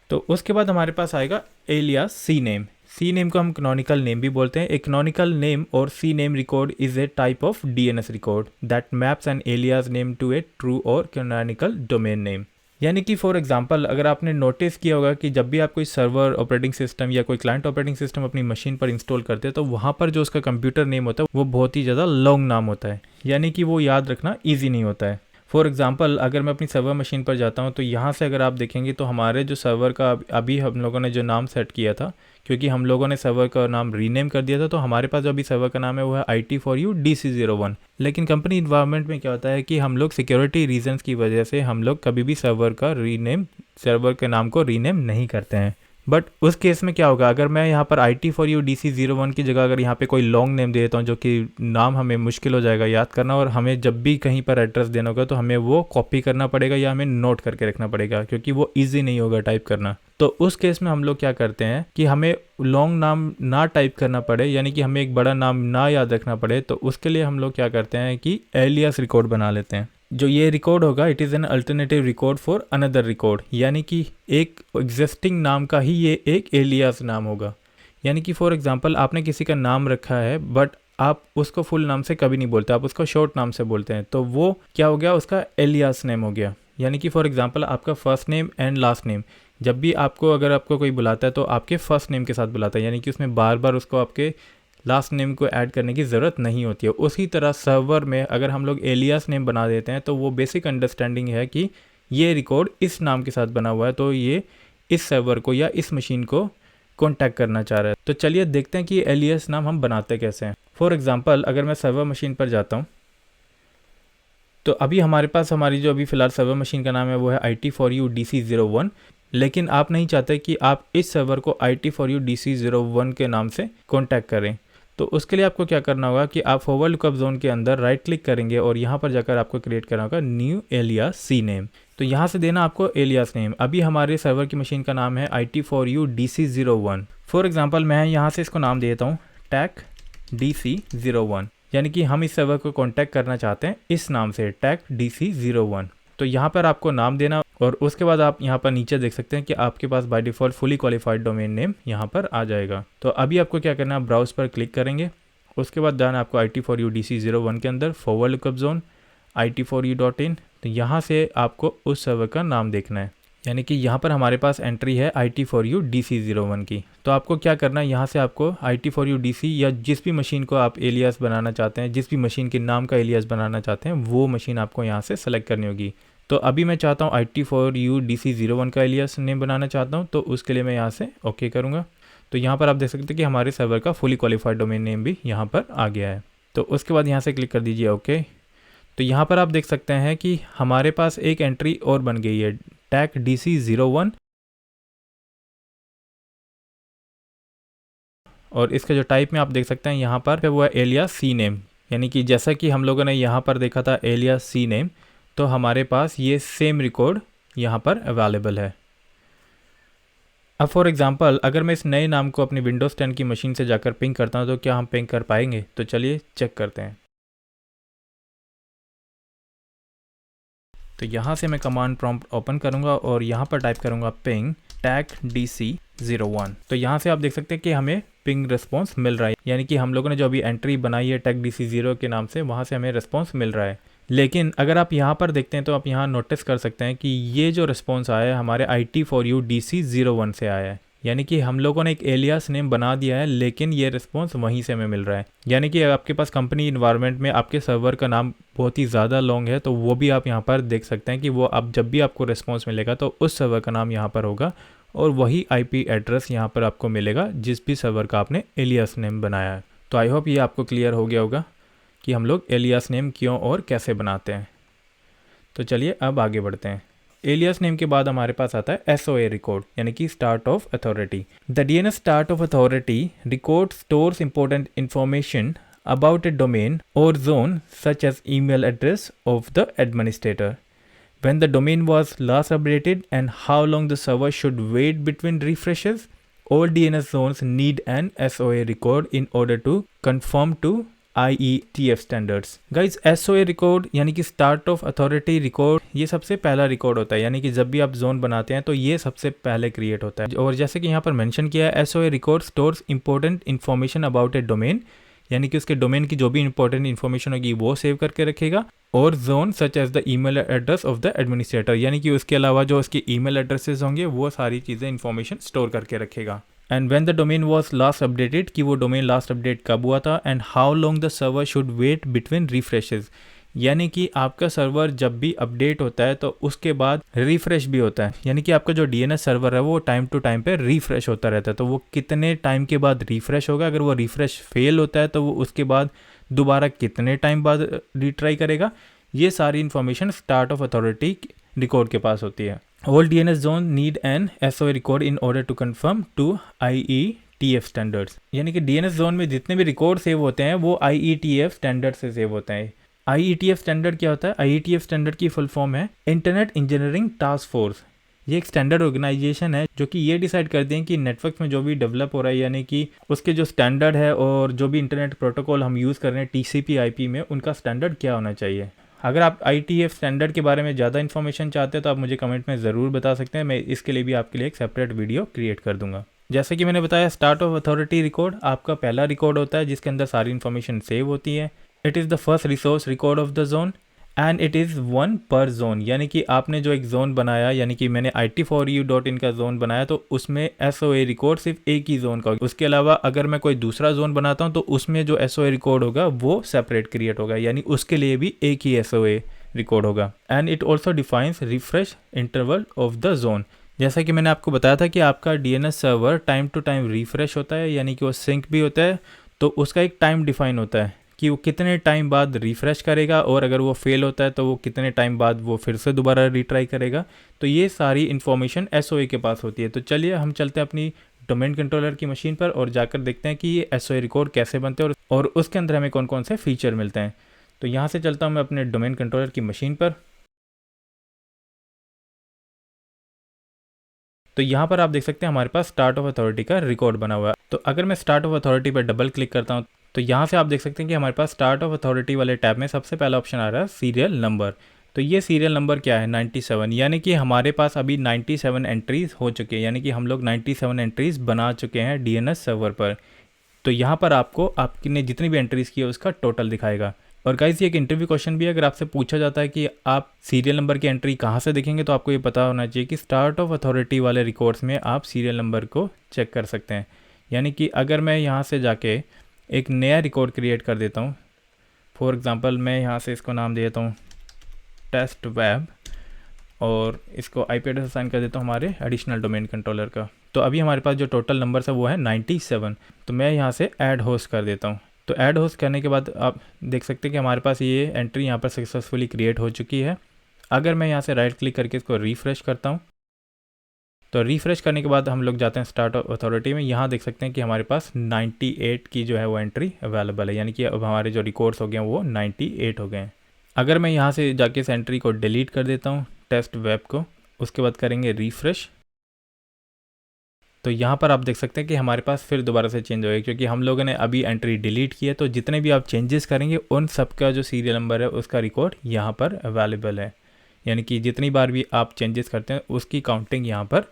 तो उसके बाद हमारे पास आएगा alias C name. C name को हम कैनोनिकल नेम भी बोलते हैं। ए कैनोनिकल नेम और C name record is a type of DNS record that maps an alias name to a true or canonical domain name. यानी कि फॉर एग्जांपल अगर आपने नोटिस किया होगा कि जब भी आप कोई सर्वर ऑपरेटिंग सिस्टम या कोई क्लाइंट ऑपरेटिंग सिस्टम अपनी मशीन पर इंस्टॉल करते हैं, तो वहाँ पर जो उसका कंप्यूटर नेम होता है वो बहुत ही ज़्यादा लॉन्ग नाम होता है, यानी कि वो याद रखना ईजी नहीं होता है। फॉर एग्जांपल अगर मैं अपनी सर्वर मशीन पर जाता हूं, तो यहाँ से अगर आप देखेंगे तो हमारे जो सर्वर का अभी हम लोगों ने जो नाम सेट किया था, क्योंकि हम लोगों ने सर्वर का नाम रीनेम कर दिया था, तो हमारे पास जो अभी सर्वर का नाम है वो है IT4U DC01। लेकिन कंपनी इन्वायरमेंट में क्या होता है कि हम लोग सिक्योरिटी रीजंस की वजह से हम लोग कभी भी सर्वर के नाम को रीनेम नहीं करते हैं। बट उस केस में क्या होगा, अगर मैं यहाँ पर IT4U DC01 की जगह अगर यहाँ पे कोई लॉन्ग नेम दे देता हूँ, जो कि नाम हमें मुश्किल हो जाएगा याद करना, और हमें जब भी कहीं पर एड्रेस देना होगा तो हमें वो कॉपी करना पड़ेगा या हमें नोट करके रखना पड़ेगा, क्योंकि वो ईजी नहीं होगा टाइप करना। तो उस केस में हम लोग क्या करते हैं कि हमें लॉन्ग नाम ना टाइप करना पड़े, यानी कि हमें एक बड़ा नाम ना याद रखना पड़े, तो उसके लिए हम लोग क्या करते हैं कि एलियास रिकॉर्ड बना लेते हैं। जो ये रिकॉर्ड होगा it is an alternative record for another record, यानी कि एक एग्जिस्टिंग नाम का ही ये एक एलियास नाम होगा। यानी कि फॉर एग्जांपल आपने किसी का नाम रखा है बट आप उसको फुल नाम से कभी नहीं बोलते, आप उसको शॉर्ट नाम से बोलते हैं, तो वो क्या हो गया, उसका एलियास नेम हो गया। यानी कि फॉर एग्जांपल आपका first name and last name, जब भी अगर आपको कोई बुलाता है तो आपके फर्स्ट नेम के साथ बुलाता है, यानी कि उसमें बार बार उसको आपके लास्ट नेम को ऐड करने की ज़रूरत नहीं होती है। उसी तरह सर्वर में अगर हम लोग एलियास नेम बना देते हैं तो वो बेसिक अंडरस्टैंडिंग है कि ये रिकॉर्ड इस नाम के साथ बना हुआ है, तो ये इस सर्वर को या इस मशीन को कॉन्टैक्ट करना चाह रहा है। तो चलिए देखते हैं कि एलियास नाम हम बनाते कैसे हैं। फॉर एग्जांपल अगर मैं सर्वर मशीन पर जाता हूँ तो अभी हमारे पास हमारी जो अभी फ़िलहाल सर्वर मशीन का नाम है वो है IT4U DC01, लेकिन आप नहीं चाहते कि आप इस सर्वर को IT4U DC01 के नाम से कॉन्टैक्ट करें। तो उसके लिए आपको क्या करना होगा कि आप फॉरवर्ड लुकअप जोन के अंदर राइट क्लिक करेंगे और यहाँ पर जाकर आपको क्रिएट करना होगा न्यू एलियास सी नेम। तो यहाँ से देना आपको एलियास नेम। अभी हमारे सर्वर की मशीन का नाम है IT4U DC01। फॉर एग्जाम्पल मैं यहाँ से इसको नाम देता हूँ टैक DC01, यानी कि हम इस सर्वर को कॉन्टैक्ट करना चाहते हैं इस नाम से टैक DC01। तो यहाँ पर आपको नाम देना और उसके बाद आप यहाँ पर नीचे देख सकते हैं कि आपके पास by default fully qualified domain name यहाँ पर आ जाएगा। तो अभी आपको क्या करना है, ब्राउज पर क्लिक करेंगे, उसके बाद जाना आपको IT4U DC01 के अंदर फॉरवर्ड लुकअप जोन IT4U.in। तो यहाँ से आपको उस सर्वर का नाम देखना है, यानी कि यहाँ पर हमारे पास एंट्री है IT4U DC01 की। तो आपको क्या करना है, यहाँ से आपको IT4U DC या जिस भी मशीन को आप एलियास बनाना चाहते हैं, जिस भी मशीन के नाम का एलियास बनाना चाहते हैं वो मशीन आपको यहाँ से सेलेक्ट करनी होगी। तो अभी मैं चाहता हूँ IT4U DC01 का एलियास नेम बनाना चाहता हूँ, तो उसके लिए मैं यहाँ से ओके करूँगा। तो यहाँ पर आप देख सकते हैं कि हमारे सर्वर का फुली क्वालिफाइड डोमेन नेम भी यहाँ पर आ गया है। तो उसके बाद यहाँ से क्लिक कर दीजिए ओके। तो यहाँ पर आप देख सकते हैं कि हमारे पास एक एंट्री और बन गई है टैग DC01, और इसका जो टाइप में आप देख सकते हैं यहाँ पर वो है एलियास सी नेम, यानी कि जैसा कि हम लोगों ने यहाँ पर देखा था एलियास सी नेम, तो हमारे पास ये सेम रिकॉर्ड यहाँ पर अवेलेबल है। अब फॉर एग्जांपल अगर मैं इस नए नाम को अपनी विंडोज़ 10 की मशीन से जाकर पिंग करता हूँ तो क्या हम पिंग कर पाएंगे? तो चलिए चेक करते हैं। तो यहाँ से मैं कमांड प्रॉम्प्ट ओपन करूँगा और यहाँ पर टाइप करूँगा पिंग टैग DC01। तो यहाँ से आप देख सकते हैं कि हमें पिंग रिस्पॉन्स मिल रहा है, यानी कि हम लोगों ने जो अभी एंट्री बनाई है टैग DC0 के नाम से, वहाँ से हमें रिस्पॉन्स मिल रहा है। लेकिन अगर आप यहाँ पर देखते हैं तो आप यहाँ नोटिस कर सकते हैं कि ये जो रिस्पॉन्स आया है हमारे IT4U DC01 से आया है, यानी कि हम लोगों ने एक एलियास नेम बना दिया है लेकिन ये रिस्पॉन्स वहीं से हमें मिल रहा है। यानी कि आपके पास कंपनी इन्वायरमेंट में आपके सर्वर का नाम बहुत ही ज़्यादा लॉन्ग है तो वो भी आप यहाँ पर देख सकते हैं कि वो अब जब भी आपको रिस्पॉन्स मिलेगा तो उस सर्वर का नाम यहाँ पर होगा और वही IP एड्रेस यहाँ पर आपको मिलेगा जिस भी सर्वर का आपने एलियास नेम बनाया है। तो आई होप ये आपको क्लियर हो गया होगा कि हम लोग एलियास नेम क्यों और कैसे बनाते हैं। तो चलिए अब आगे बढ़ते हैं। एलियास नेम के बाद हमारे पास आता है SOA रिकॉर्ड, यानी कि start of authority. The DNS start of authority record stores important information about a domain or zone such as email address of the administrator, when the domain was last updated and how long the server should wait between refreshes. All DNS zones need an SOA record in order to conform to IETF standards. Guys, SOA record यानी कि start of authority record ये सबसे पहला record होता है, यानी कि जब भी आप जोन बनाते हैं तो ये सबसे पहले क्रिएट होता है। और जैसे कि यहाँ पर मेंशन किया है SOA record stores important information about A domain, यानी कि उसके डोमेन की जो भी इंपॉर्टेंट इन्फॉर्मेशन होगी वो सेव करके रखेगा, और zone such as the email address of the administrator, यानी कि उसके अलावा जो उसके ईमेल एड्रेसेस होंगे वो सारी चीज़ें इन्फॉर्मेशन स्टोर करके रखेगा। And when the domain was last updated, कि वो डोमेन लास्ट अपडेट कब हुआ था, and how long the server should wait between refreshes, यानी कि आपका सर्वर जब भी अपडेट होता है तो उसके बाद रिफ्रेश भी होता है, यानी कि आपका जो DNS सर्वर है वो टाइम टू टाइम पे रिफ्रेश होता रहता है। तो वो कितने टाइम के बाद रिफ्रेश होगा, अगर वो रिफ्रेश फेल होता है तो वो उसके बाद दोबारा कितने टाइम बाद रिट्राई करेगा, ये सारी information start of authority record के पास होती है। All DNS zone need an SOA record in order to conform to IETF standards, यानी कि DNS जोन में जितने भी रिकॉर्ड सेव होते हैं वो IETF स्टैंडर्ड से सेव होते हैं। IETF स्टैंडर्ड क्या होता है? IETF स्टैंडर्ड की फुल फॉर्म है इंटरनेट इंजीनियरिंग टास्क फोर्स। ये एक स्टैंडर्ड ऑर्गेनाइजेशन है जो कि ये डिसाइड करते हैं कि नेटवर्क में जो भी डेवलप हो रहा है, यानी कि उसके जो स्टैंडर्ड है और जो भी इंटरनेट प्रोटोकॉल हम यूज़ कर रहे हैं TCP/IP में, उनका स्टैंडर्ड क्या होना चाहिए। अगर आप IETF स्टैंडर्ड के बारे में ज़्यादा इन्फॉर्मेशन चाहते हैं तो आप मुझे कमेंट में ज़रूर बता सकते हैं, मैं इसके लिए भी आपके लिए एक सेपरेट वीडियो क्रिएट कर दूंगा। जैसे कि मैंने बताया, स्टार्ट ऑफ अथॉरिटी रिकॉर्ड आपका पहला रिकॉर्ड होता है जिसके अंदर सारी इन्फॉर्मेशन सेव होती है। It is the first resource record of the zone and it is 1 पर जोन, यानी कि आपने जो एक जोन बनाया, यानी कि मैंने IT4U.in का जोन बनाया तो उसमें SOA रिकॉर्ड सिर्फ एक ही जोन का होगा। उसके अलावा अगर मैं कोई दूसरा जोन बनाता हूं तो उसमें जो SOA रिकॉर्ड होगा वो सेपरेट क्रिएट होगा, यानी उसके लिए भी एक ही SOA रिकॉर्ड होगा। And it also defines refresh interval of the zone, जैसा कि मैंने आपको बताया था कि आपका DNS server time to time refresh होता है, यानी कि वो सिंक भी होता है, तो उसका एक टाइम डिफाइन होता है कि वो कितने टाइम बाद रिफ़्रेश करेगा, और अगर वो फेल होता है तो वो कितने टाइम बाद वो फिर से दोबारा रीट्राई करेगा। तो ये सारी इन्फॉर्मेशन एसओए के पास होती है। तो चलिए हम चलते हैं अपनी डोमेन कंट्रोलर की मशीन पर और जाकर देखते हैं कि ये एसओए रिकॉर्ड कैसे बनते हैं और उसके अंदर हमें कौन कौन से फीचर मिलते हैं। तो यहाँ से चलता हूँ मैं अपने डोमेन कंट्रोलर की मशीन पर। तो यहाँ पर आप देख सकते हैं हमारे पास स्टार्ट ऑफ अथॉरिटी का रिकॉर्ड बना हुआ है। तो अगर मैं स्टार्ट ऑफ अथॉरिटी पर डबल क्लिक करता हूँ तो यहाँ से आप देख सकते हैं कि हमारे पास स्टार्ट ऑफ अथॉरिटी वाले टैब में सबसे पहला ऑप्शन आ रहा है सीरियल नंबर। तो ये सीरियल नंबर क्या है, 97, यानी कि हमारे पास अभी 97 एंट्रीज़ हो चुके हैं, यानी कि हम लोग 97 एंट्रीज़ बना चुके हैं डीएनएस सर्वर पर। तो यहाँ पर आपको आपने जितनी भी एंट्रीज़ की है उसका टोटल दिखाएगा। और गाइस ये एक इंटरव्यू क्वेश्चन भी है, अगर आपसे पूछा जाता है कि आप सीरियल नंबर की एंट्री कहाँ से देखेंगे, तो आपको ये पता होना चाहिए कि स्टार्ट ऑफ अथॉरिटी वाले रिकॉर्ड्स में आप सीरियल नंबर को चेक कर सकते हैं। यानी कि अगर मैं यहाँ से जाके एक नया रिकॉर्ड क्रिएट कर देता हूँ, फॉर एग्ज़ाम्पल मैं यहाँ से इसको नाम दे देता हूँ टेस्ट वेब, और इसको आईपी एड्रेस असाइन कर देता हूँ हमारे एडिशनल डोमेन कंट्रोलर का। तो अभी हमारे पास जो टोटल नंबर्स है वो है 97। तो मैं यहाँ से ऐड होस्ट कर देता हूँ। तो ऐड होस्ट करने के बाद आप देख सकते हैं कि हमारे पास ये एंट्री यहाँ पर सक्सेसफुली क्रिएट हो चुकी है। अगर मैं यहाँ से राइट क्लिक करके इसको रिफ़्रेश करता हूँ, तो रिफ़्रेश करने के बाद हम लोग जाते हैं स्टार्ट अथॉरिटी में। यहाँ देख सकते हैं कि हमारे पास 98 की जो है वो एंट्री अवेलेबल है, यानी कि अब हमारे जो रिकॉर्ड्स हो गए हैं वो 98 हो गए हैं। अगर मैं यहाँ से जाके इस एंट्री को डिलीट कर देता हूँ टेस्ट वेब को, उसके बाद करेंगे रिफ़्रेश, तो यहाँ पर आप देख सकते हैं कि हमारे पास फिर दोबारा से चेंज होएगा, क्योंकि हम लोगों ने अभी एंट्री डिलीट की है। तो जितने भी आप चेंजेस करेंगे उन सब का जो सीरियल नंबर है उसका रिकॉर्ड यहाँ पर अवेलेबल है, यानी कि जितनी बार भी आप चेंजेस करते हैं उसकी काउंटिंग यहाँ पर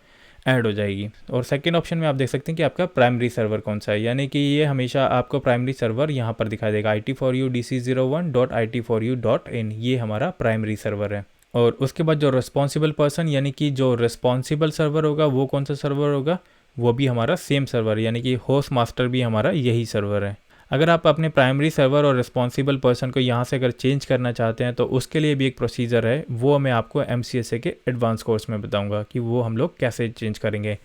ऐड हो जाएगी। और सेकंड ऑप्शन में आप देख सकते हैं कि आपका प्राइमरी सर्वर कौन सा है, यानी कि ये हमेशा आपको प्राइमरी सर्वर यहाँ पर दिखाई देगा IT4UDC01.IT4U.in, ये हमारा प्राइमरी सर्वर है। और उसके बाद जो रिस्पॉन्सिबल पर्सन, यानी कि जो रिस्पॉन्सिबल सर्वर होगा वो कौन सा सर्वर होगा, वो भी हमारा सेम सर्वर, यानी कि होस्ट मास्टर भी हमारा यही सर्वर है। अगर आप अपने प्राइमरी सर्वर और रिस्पॉन्सिबल पर्सन को यहाँ से अगर चेंज करना चाहते हैं तो उसके लिए भी एक प्रोसीजर है, वो मैं आपको MCSA के एडवांस कोर्स में बताऊंगा कि वो हम लोग कैसे चेंज करेंगे।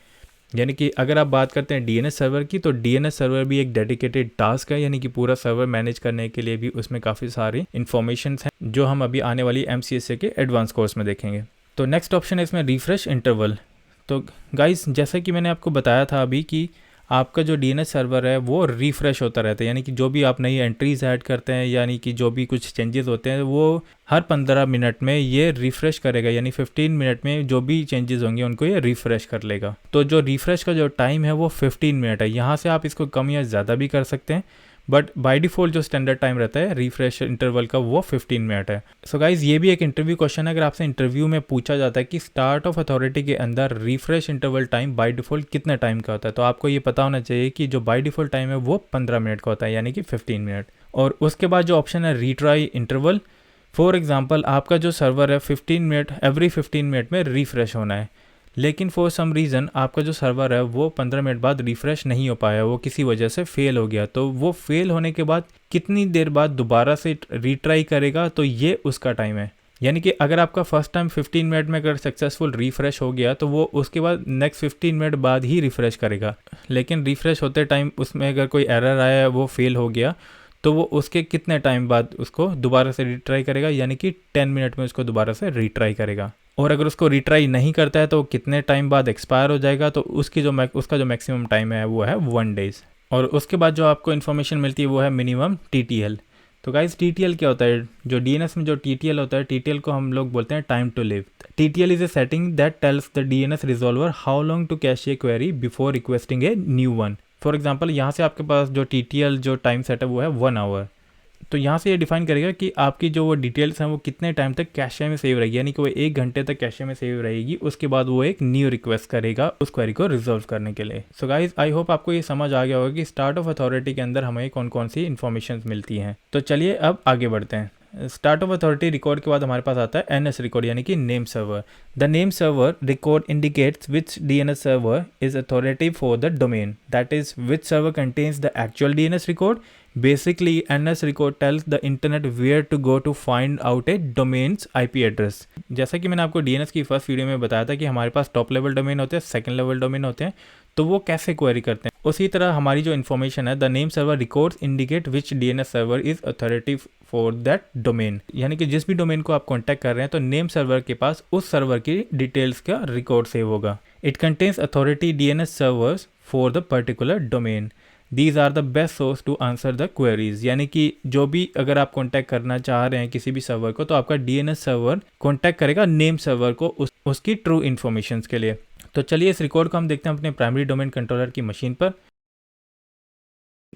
यानी कि अगर आप बात करते हैं DNS सर्वर की, तो DNS सर्वर भी एक डेडिकेटेड टास्क है, यानी कि पूरा सर्वर मैनेज करने के लिए भी उसमें काफ़ी सारी इन्फॉर्मेशन हैं जो हम अभी आने वाली MCSA के एडवांस कोर्स में देखेंगे। तो नेक्स्ट ऑप्शन है इसमें रिफ्रेश इंटरवल। तो गाइस जैसा कि मैंने आपको बताया था अभी कि आपका जो DNS सर्वर है वो रिफ़्रेश होता रहता है, यानी कि जो भी आप नई एंट्रीज़ ऐड करते हैं, यानी कि जो भी कुछ चेंजेस होते हैं वो हर 15 मिनट में ये रिफ़्रेश करेगा, यानी 15 मिनट में जो भी चेंजेस होंगे उनको ये रिफ़्रेश कर लेगा। तो जो रिफ़्रेश का जो टाइम है वो 15 मिनट है। यहाँ से आप इसको कम या ज़्यादा भी कर सकते हैं, बट बाय डिफ़ॉल्ट जो स्टैंडर्ड टाइम रहता है रिफ्रेश इंटरवल का वो 15 मिनट है। सो गाइज ये भी एक इंटरव्यू क्वेश्चन है, अगर आपसे इंटरव्यू में पूछा जाता है कि स्टार्ट ऑफ अथॉरिटी के अंदर refresh interval time by default कितने टाइम का होता है, तो आपको ये पता होना चाहिए कि जो बाय डिफ़ॉल्ट टाइम है वो 15 मिनट का होता है, यानी कि 15 मिनट। और उसके बाद जो ऑप्शन है रीट्राई इंटरवल, फॉर एग्जाम्पल आपका जो सर्वर है 15 मिनट एवरी 15 मिनट में रिफ़्रेश होना है, लेकिन फॉर सम रीज़न आपका जो सर्वर है वो 15 मिनट बाद रिफ़्रेश नहीं हो पाया, वो किसी वजह से फ़ेल हो गया। तो वो फेल होने के बाद कितनी देर बाद दोबारा से रीट्राई करेगा, तो ये उसका टाइम है। यानी कि अगर आपका फर्स्ट टाइम 15 मिनट में अगर सक्सेसफुल रिफ़्रेश हो गया तो वो उसके बाद नेक्स्ट 15 मिनट बाद ही रिफ़्रेश करेगा, लेकिन रिफ़्रेश होते टाइम उसमें अगर कोई एरर आया, वो फेल हो गया, तो वो उसके कितने टाइम बाद उसको दोबारा से रिट्राई करेगा, यानी कि 10 मिनट में उसको दोबारा से रिट्राई करेगा। और अगर उसको रिट्राई नहीं करता है तो कितने टाइम बाद एक्सपायर हो जाएगा, तो उसका जो मैक्सिमम टाइम है वो है 1 डेज़। और उसके बाद जो आपको इन्फॉर्मेशन मिलती है वो है मिनिमम TTL। तो गाइस TTL क्या होता है, जो DNS में जो TTL होता है, TTL को हम लोग बोलते हैं time to live. TTL is a setting that tells the DNS resolver how long to cache a query before requesting a new one. For example यहाँ से आपके पास जो TTL जो टाइम सेट है वो है 1 आवर। तो यहाँ से ये डिफाइन करेगा कि आपकी जो वो डिटेल्स हैं वो कितने टाइम तक कैशे में सेव रहेगी, यानी कि वो 1 घंटे तक कैशे में सेव रहेगी। उसके बाद वो एक न्यू रिक्वेस्ट करेगा उस क्वेरी को रिजॉल्व करने के लिए। सो गाइज आई होप आपको ये समझ आ गया होगा कि स्टार्ट ऑफ अथॉरिटी के अंदर हमें कौन कौन सी इन्फॉर्मेशन मिलती हैं। तो चलिए अब आगे बढ़ते हैं। स्टार्ट ऑफ अथॉरिटी रिकॉर्ड के बाद हमारे पास आता है NS रिकॉर्ड, यानी कि name server. The name server record indicates which DNS server is authority for the domain, that is which server contains the actual DNS record basically NS record tells the internet where to go to find out a domain's IP address. जैसा कि मैंने आपको DNS की first video में बताया था कि हमारे पास टॉप लेवल डोमेन होते हैं, सेकंड लेवल डोमेन होते हैं, तो वो कैसे क्वेरी करते हैं। उसी तरह हमारी जो इन्फॉर्मेशन है, the name server records indicate which DNS server is authority for that domain, यानी कि जिस भी डोमेन को आप कॉन्टैक्ट कर रहे हैं तो नेम सर्वर के पास उस सर्वर की डिटेल्स का रिकॉर्ड सेव होगा। It contains authority DNS servers for the particular domain. These are the best source to answer the queries, यानी कि जो भी अगर आप कॉन्टैक्ट करना चाह रहे हैं किसी भी सर्वर को, तो आपका DNS सर्वर कॉन्टैक्ट करेगा नेम सर्वर को उसकी ट्रू इन्फॉर्मेशन के लिए। तो चलिए इस रिकॉर्ड को हम देखते हैं अपने प्राइमरी डोमेन कंट्रोलर की मशीन पर।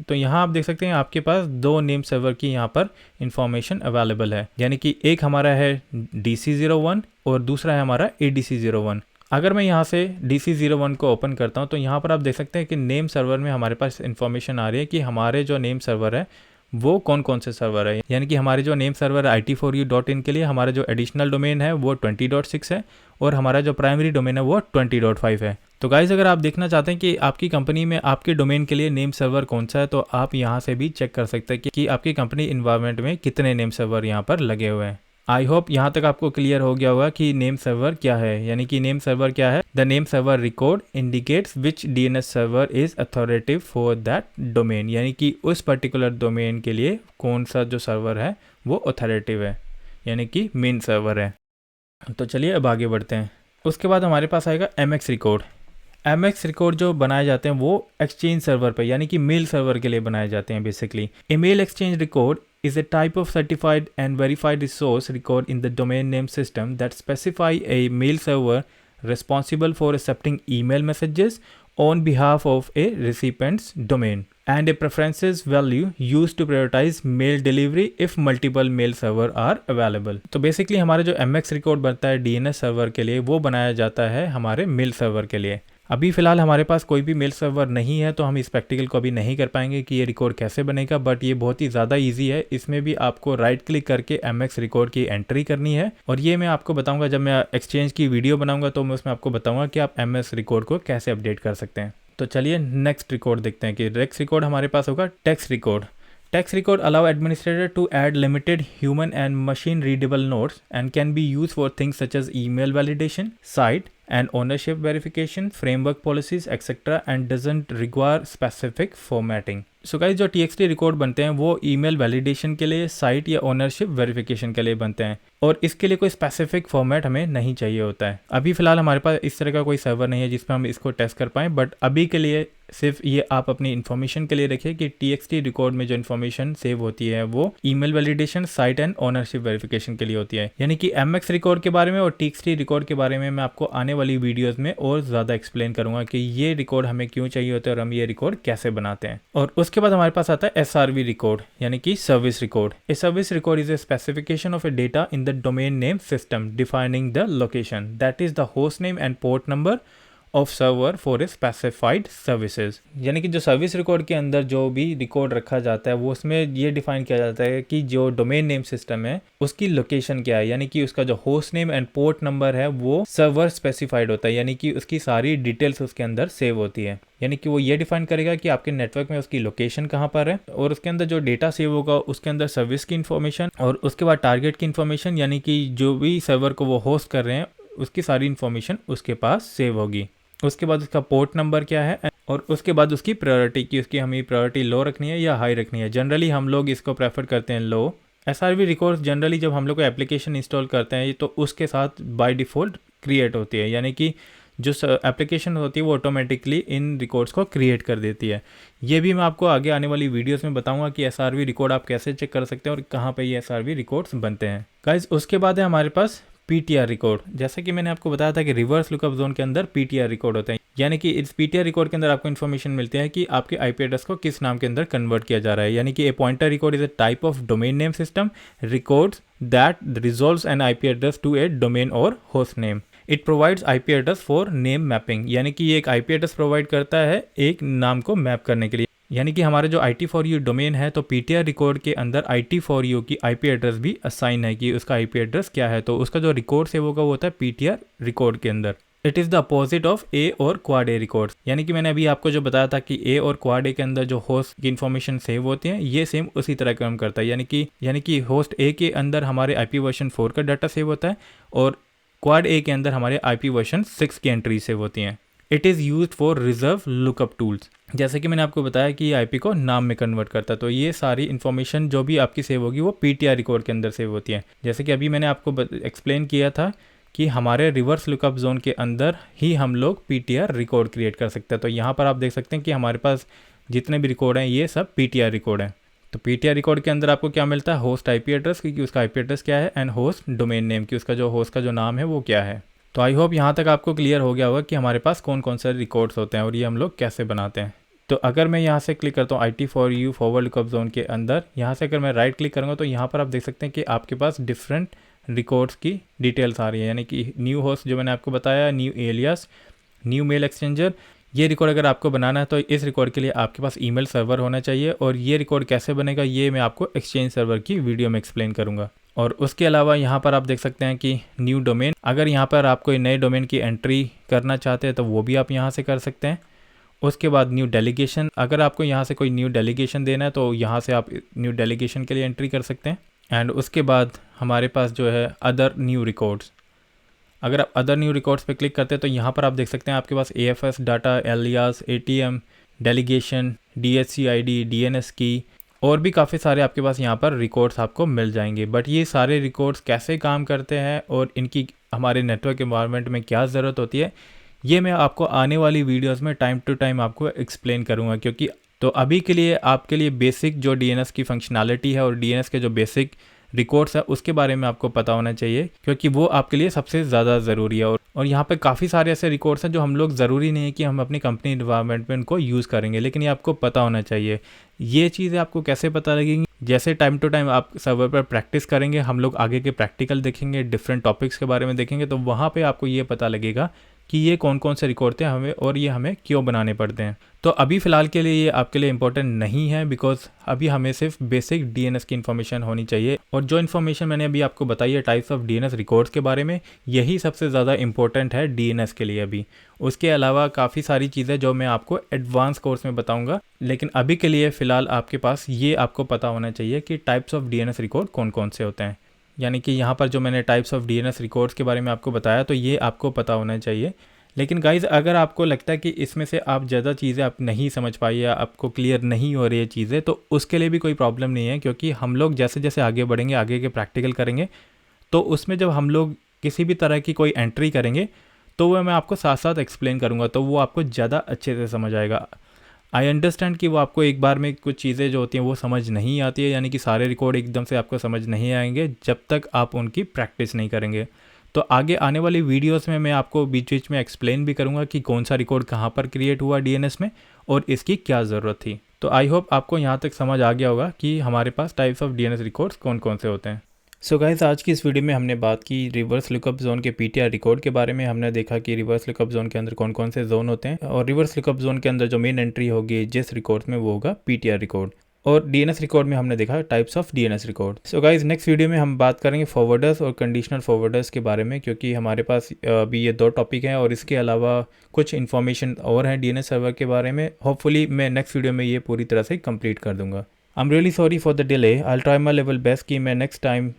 तो यहाँ आप देख सकते हैं आपके पास दो नेम सर्वर की यहाँ पर इंफॉर्मेशन अवेलेबल है, यानी कि एक हमारा है DC01 और दूसरा है हमारा ADC01। अगर मैं यहाँ से DC01 को ओपन करता हूँ तो यहाँ पर आप देख सकते हैं कि नेम सर्वर में हमारे पास इंफॉर्मेशन आ रही है कि हमारे जो नेम सर्वर है वो कौन कौन से सर्वर है, यानी कि हमारे जो नेम सर्वर IT4U.in के लिए हमारा जो एडिशनल डोमेन है वो 20.6 है और हमारा जो प्राइमरी डोमेन है वो 20.5 है। तो गाइज अगर आप देखना चाहते हैं कि आपकी कंपनी में आपके डोमेन के लिए नेम सर्वर कौन सा है, तो आप यहाँ से भी चेक कर सकते हैं कि आपकी कंपनी इन्वायरमेंट में कितने नेम सर्वर यहाँ पर लगे हुए हैं। आई होप यहाँ तक आपको क्लियर हो गया होगा कि नेम सर्वर क्या है, यानी कि नेम सर्वर क्या है। The name server record indicates which DNS server is authoritative for that domain, यानी कि उस पर्टिकुलर डोमेन के लिए कौन सा जो सर्वर है वो अथॉरिटेटिव है, यानी कि मेन सर्वर है। तो चलिए अब आगे बढ़ते हैं। उसके बाद हमारे पास आएगा MX रिकॉर्ड। MX रिकॉर्ड जो बनाए जाते हैं वो एक्सचेंज सर्वर पर, यानी कि मेल सर्वर के लिए बनाए जाते हैं basically. Email exchange record is a type of certified and verified resource record in the domain name system that specify a mail server responsible for accepting email messages on behalf of a recipient's domain and a preferences value used to prioritize mail delivery if multiple mail server are available। तो basically हमारा जो MX record बनता है DNS server के लिए वो बनाया जाता है हमारे मेल सर्वर के लिए। अभी फ़िलहाल हमारे पास कोई भी मेल सर्वर नहीं है तो हम इस प्रैक्टिकल को अभी नहीं कर पाएंगे कि ये रिकॉर्ड कैसे बनेगा, बट ये बहुत ही ज़्यादा इजी है। इसमें भी आपको राइट क्लिक करके MX रिकॉर्ड की एंट्री करनी है और ये मैं आपको बताऊंगा जब मैं एक्सचेंज की वीडियो बनाऊंगा तो मैं उसमें आपको बताऊंगा कि आप MS रिकॉर्ड को कैसे अपडेट कर सकते हैं। तो चलिए नेक्स्ट रिकॉर्ड देखते हैं कि नेक्स्ट रिकॉर्ड हमारे पास होगा text record. Text record allow administrator to add limited human and machine readable notes and can be used for things such as email validation, site and ownership verification, framework policies, etc. and doesn't require specific formatting. So guys जो TXT record बनते हैं वो email validation के लिए, site या ownership verification के लिए बनते हैं और इसके लिए कोई स्पेसिफिक फॉर्मेट हमें नहीं चाहिए होता है। अभी फ़िलहाल हमारे पास इस तरह का कोई सर्वर नहीं है जिसमें हम इसको टेस्ट कर पाएँ, बट अभी के लिए सिर्फ ये आप अपनी इन्फॉर्मेशन के लिए रखिए कि TXT रिकॉर्ड में जो इन्फॉर्मेशन सेव होती है वो email validation, site and ownership verification के लिए होती है। यानी कि MX रिकॉर्ड के बारे में और TXT रिकॉर्ड के बारे में मैं आपको आने वाली वीडियोज़ में और ज़्यादा एक्सप्लेन करूँगा कि ये रिकॉर्ड हमें क्यों चाहिए होते हैं और हम ये रिकॉर्ड कैसे बनाते हैं। और उसके बाद हमारे पास आता है SRV रिकॉर्ड, यानी कि service record. A service record is A specification of A data in the domain name system defining the location that is the host name and port number of server for a specified services. यानी कि जो service record के अंदर जो भी record रखा जाता है वो उसमें ये डिफाइन किया जाता है कि जो डोमेन नेम सिस्टम है उसकी लोकेशन क्या है, यानी कि उसका जो host name and port number है वो सर्वर स्पेसिफाइड होता है, यानी कि उसकी सारी डिटेल्स उसके अंदर सेव होती है। यानी कि वो ये डिफाइन करेगा कि आपके नेटवर्क में उसकी लोकेशन कहाँ पर है और उसके अंदर जो डेटा सेव होगा उसके अंदर सर्विस की इन्फॉर्मेशन और उसके बाद टारगेट की इन्फॉर्मेशन, यानी कि जो भी सर्वर को वो होस्ट कर रहे हैं उसकी सारी इन्फॉर्मेशन उसके पास सेव होगी। उसके बाद उसका पोर्ट नंबर क्या है और उसके बाद उसकी प्रायोरिटी की उसकी हमें प्रायोरिटी लो रखनी है या हाई रखनी है। जनरली हम लोग इसको प्रेफर करते हैं लो। SRV रिकॉर्ड्स जनरली जब हम लोग को एप्लीकेशन इंस्टॉल करते हैं तो उसके साथ बाय डिफ़ॉल्ट क्रिएट होती है, यानी कि जो एप्लीकेशन होती है वो ऑटोमेटिकली इन रिकॉर्ड्स को क्रिएट कर देती है। ये भी मैं आपको आगे आने वाली वीडियोस में बताऊंगा कि SRV रिकॉर्ड आप कैसे चेक कर सकते हैं और कहाँ पे ये SRV रिकॉर्ड्स बनते हैं। गाइस उसके बाद है हमारे पास PTR रिकॉर्ड। जैसा कि मैंने आपको बताया था कि रिवर्स लुकअप जोन के अंदर PTR रिकॉर्ड होते हैं, यानी कि इस PTR रिकॉर्ड के अंदर आपको इन्फॉर्मेशन मिलती है कि आपके IP एड्रेस को किस नाम के अंदर कन्वर्ट किया जा रहा है। यानी कि a pointer record is a type of domain name system records that resolves an IP address to a domain और host name. It provides IP address for name mapping, यानी कि ये एक IP एड्रेस प्रोवाइड करता है एक नाम को मैप करने के लिए। यानी कि हमारा जो IT4U डोमेन है तो PTR रिकॉर्ड के अंदर IT4U की IP एड्रेस भी असाइन है कि उसका IP एड्रेस क्या है, तो उसका जो रिकॉर्ड सेव होगा वो होता है PTR रिकॉर्ड के अंदर। It is the opposite of A और क्वाड ए रिकॉर्ड्स। यानी कि मैंने अभी आपको जो बताया था कि ए और क्वाड ए के अंदर जो होस्ट की इन्फॉर्मेशन सेव होती है, ये सेम उसी तरह काम करता है। यानी कि होस्ट ए के अंदर हमारे IP वर्जन 4 का डाटा सेव होता है और क्वाड ए के अंदर हमारे IP वर्जन 6 की एंट्री सेव होती हैं। It is use for reserve lookup tools. जैसे कि मैंने आपको बताया कि ये IP को नाम में कन्वर्ट करता है, तो ये सारी इन्फॉर्मेशन जो भी आपकी सेव होगी वो PTR रिकॉर्ड के अंदर सेव होती है। जैसे कि अभी मैंने आपको एक्सप्लेन किया था कि हमारे रिवर्स लुकअप जोन के अंदर ही हम लोग PTR रिकॉर्ड क्रिएट कर सकते हैं। तो यहाँ पर आप देख सकते हैं कि हमारे पास जितने भी रिकॉर्ड हैं ये सब PTR रिकॉर्ड हैं। तो PTR रिकॉर्ड के अंदर आपको क्या मिलता है, होस्ट IP एड्रेस, क्योंकि उसका IP एड्रेस क्या है, एंड होस्ट डोमेन नेम की उसका जो होस्ट का जो नाम है वो क्या है। तो आई होप यहाँ तक आपको क्लियर हो गया होगा कि हमारे पास कौन कौन से रिकॉर्ड्स होते हैं और ये हम लोग कैसे बनाते हैं। तो अगर मैं यहाँ से क्लिक करता हूँ IT4U फॉरवर्ड लुकअप जोन के अंदर, यहाँ से अगर मैं राइट क्लिक करूँगा तो यहाँ पर आप देख सकते हैं कि आपके पास डिफरेंट रिकॉर्ड्स की डिटेल्स आ रही है। यानी कि न्यू होस्ट जो मैंने आपको बताया, new alias, new mail exchanger, ये रिकॉर्ड अगर आपको बनाना है तो इस रिकॉर्ड के लिए आपके पास ईमेल सर्वर होना चाहिए। और ये रिकॉर्ड कैसे बनेगा ये मैं आपको एक्सचेंज सर्वर की वीडियो में एक्सप्लेन करूँगा। और उसके अलावा यहाँ पर आप देख सकते हैं कि न्यू डोमेन, अगर यहाँ पर आप कोई नए डोमेन की एंट्री करना चाहते हैं तो वो भी आप यहाँ से कर सकते हैं। उसके बाद न्यू डेलीगेशन, अगर आपको यहाँ से कोई न्यू डेलीगेशन देना है तो यहाँ से आप न्यू डेलीगेशन के लिए एंट्री कर सकते हैं। एंड उसके बाद हमारे पास जो है अदर न्यू रिकॉर्ड्स, अगर आप अदर न्यू रिकॉर्ड्स पे क्लिक करते हैं तो यहाँ पर आप देख सकते हैं आपके पास AFS data, alias, ATM, delegation, DHC ID, DNS की और भी काफ़ी सारे आपके पास यहाँ पर रिकॉर्ड्स आपको मिल जाएंगे। बट ये सारे रिकॉर्ड्स कैसे काम करते हैं और इनकी हमारे नेटवर्क एनवायरनमेंट में क्या ज़रूरत होती है, ये मैं आपको आने वाली वीडियोस में टाइम टू टाइम आपको एक्सप्लेन करूँगा। क्योंकि तो अभी के लिए आपके लिए बेसिक जो DNS की फंक्शनैलिटी है और DNS के जो बेसिक रिकॉर्ड्स है उसके बारे में आपको पता होना चाहिए, क्योंकि वो आपके लिए सबसे ज़्यादा ज़रूरी है। और यहाँ पे काफ़ी सारे ऐसे रिकॉर्ड्स हैं जो हम लोग ज़रूरी नहीं है कि हम अपनी कंपनी इन्वायरमेंट में उनको यूज़ करेंगे, लेकिन ये आपको पता होना चाहिए। ये चीज़ें आपको कैसे पता लगेंगी, जैसे टाइम टू टाइम आप सर्वर पर प्रैक्टिस करेंगे, हम लोग आगे के प्रैक्टिकल देखेंगे, डिफरेंट टॉपिक्स के बारे में देखेंगे, तो वहाँ पर आपको ये पता लगेगा कि ये कौन कौन से रिकॉर्ड थे हमें और ये हमें क्यों बनाने पड़ते हैं। तो अभी फ़िलहाल के लिए ये आपके लिए इंपॉर्टेंट नहीं है, बिकॉज अभी हमें सिर्फ बेसिक DNS की इन्फॉर्मेशन होनी चाहिए। और जो इन्फॉर्मेशन मैंने अभी आपको बताई है टाइप्स ऑफ DNS रिकॉर्ड्स के बारे में, यही सबसे ज़्यादा इंपॉर्टेंट है DNS के लिए अभी। उसके अलावा काफ़ी सारी चीज़ें जो मैं आपको एडवांस कोर्स में बताऊँगा, लेकिन अभी के लिए फ़िलहाल आपके पास ये आपको पता होना चाहिए कि टाइप्स ऑफ DNS रिकॉर्ड कौन कौन से होते हैं। यानी कि यहाँ पर जो मैंने टाइप्स ऑफ DNS रिकॉर्ड्स के बारे में आपको बताया तो ये आपको पता होना चाहिए। लेकिन गाइज़ अगर आपको लगता है कि इसमें से आप ज़्यादा चीज़ें आप नहीं समझ पाई या आपको क्लियर नहीं हो रही है चीज़ें, तो उसके लिए भी कोई प्रॉब्लम नहीं है, क्योंकि हम लोग जैसे जैसे आगे बढ़ेंगे, आगे के प्रैक्टिकल करेंगे, तो उसमें जब हम लोग किसी भी तरह की कोई एंट्री करेंगे तो वो मैं आपको साथ साथ एक्सप्लेन करूँगा, तो वो आपको ज़्यादा अच्छे से समझ आएगा। आई अंडरस्टैंड कि वो आपको एक बार में कुछ चीज़ें जो होती हैं वो समझ नहीं आती है, यानी कि सारे रिकॉर्ड एकदम से आपको समझ नहीं आएंगे जब तक आप उनकी प्रैक्टिस नहीं करेंगे। तो आगे आने वाली वीडियोस में मैं आपको बीच बीच में एक्सप्लेन भी करूंगा कि कौन सा रिकॉर्ड कहाँ पर क्रिएट हुआ DNS में और इसकी क्या ज़रूरत थी। तो आई होप आपको यहाँ तक समझ आ गया होगा कि हमारे पास टाइप्स ऑफ DNS रिकॉर्ड्स कौन कौन से होते हैं। सो गाइस आज की इस वीडियो में हमने बात की रिवर्स लुकअप जोन के PTR रिकॉर्ड के बारे में। हमने देखा कि रिवर्स लुकअप जोन के अंदर कौन कौन से जोन होते हैं और रिवर्स लुकअप जोन के अंदर जो मेन एंट्री होगी जिस रिकॉर्ड में वो होगा PTR रिकॉर्ड। और DNS रिकॉर्ड में हमने देखा types of DNS record. So guys next video में हम बात करेंगे फॉरवर्डर्स और कंडीशनल फॉरवर्डर्स के बारे में, क्योंकि हमारे पास अभी ये 2 टॉपिक हैं और इसके अलावा कुछ इन्फॉर्मेशन और हैं DNS सर्वर के बारे में। होपफुली मैं नेक्स्ट वीडियो में ये पूरी तरह से कंप्लीट कर दूंगा। आई am really sorry for the delay. I will try my level best कि मैं नेक्स्ट टाइम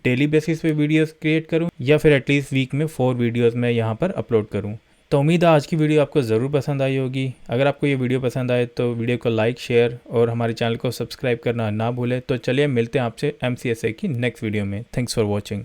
डेली बेसिस पे वीडियोस क्रिएट करूं या फिर एटलीस्ट वीक में 4 वीडियोस मैं यहाँ पर अपलोड करूं। तो उम्मीद है आज की वीडियो आपको ज़रूर पसंद आई होगी। अगर आपको ये वीडियो पसंद आए तो वीडियो को लाइक, शेयर और हमारे चैनल को सब्सक्राइब करना ना भूलें। तो चलिए मिलते हैं आपसे MCSA की नेक्स्ट वीडियो में। Thanks for watching.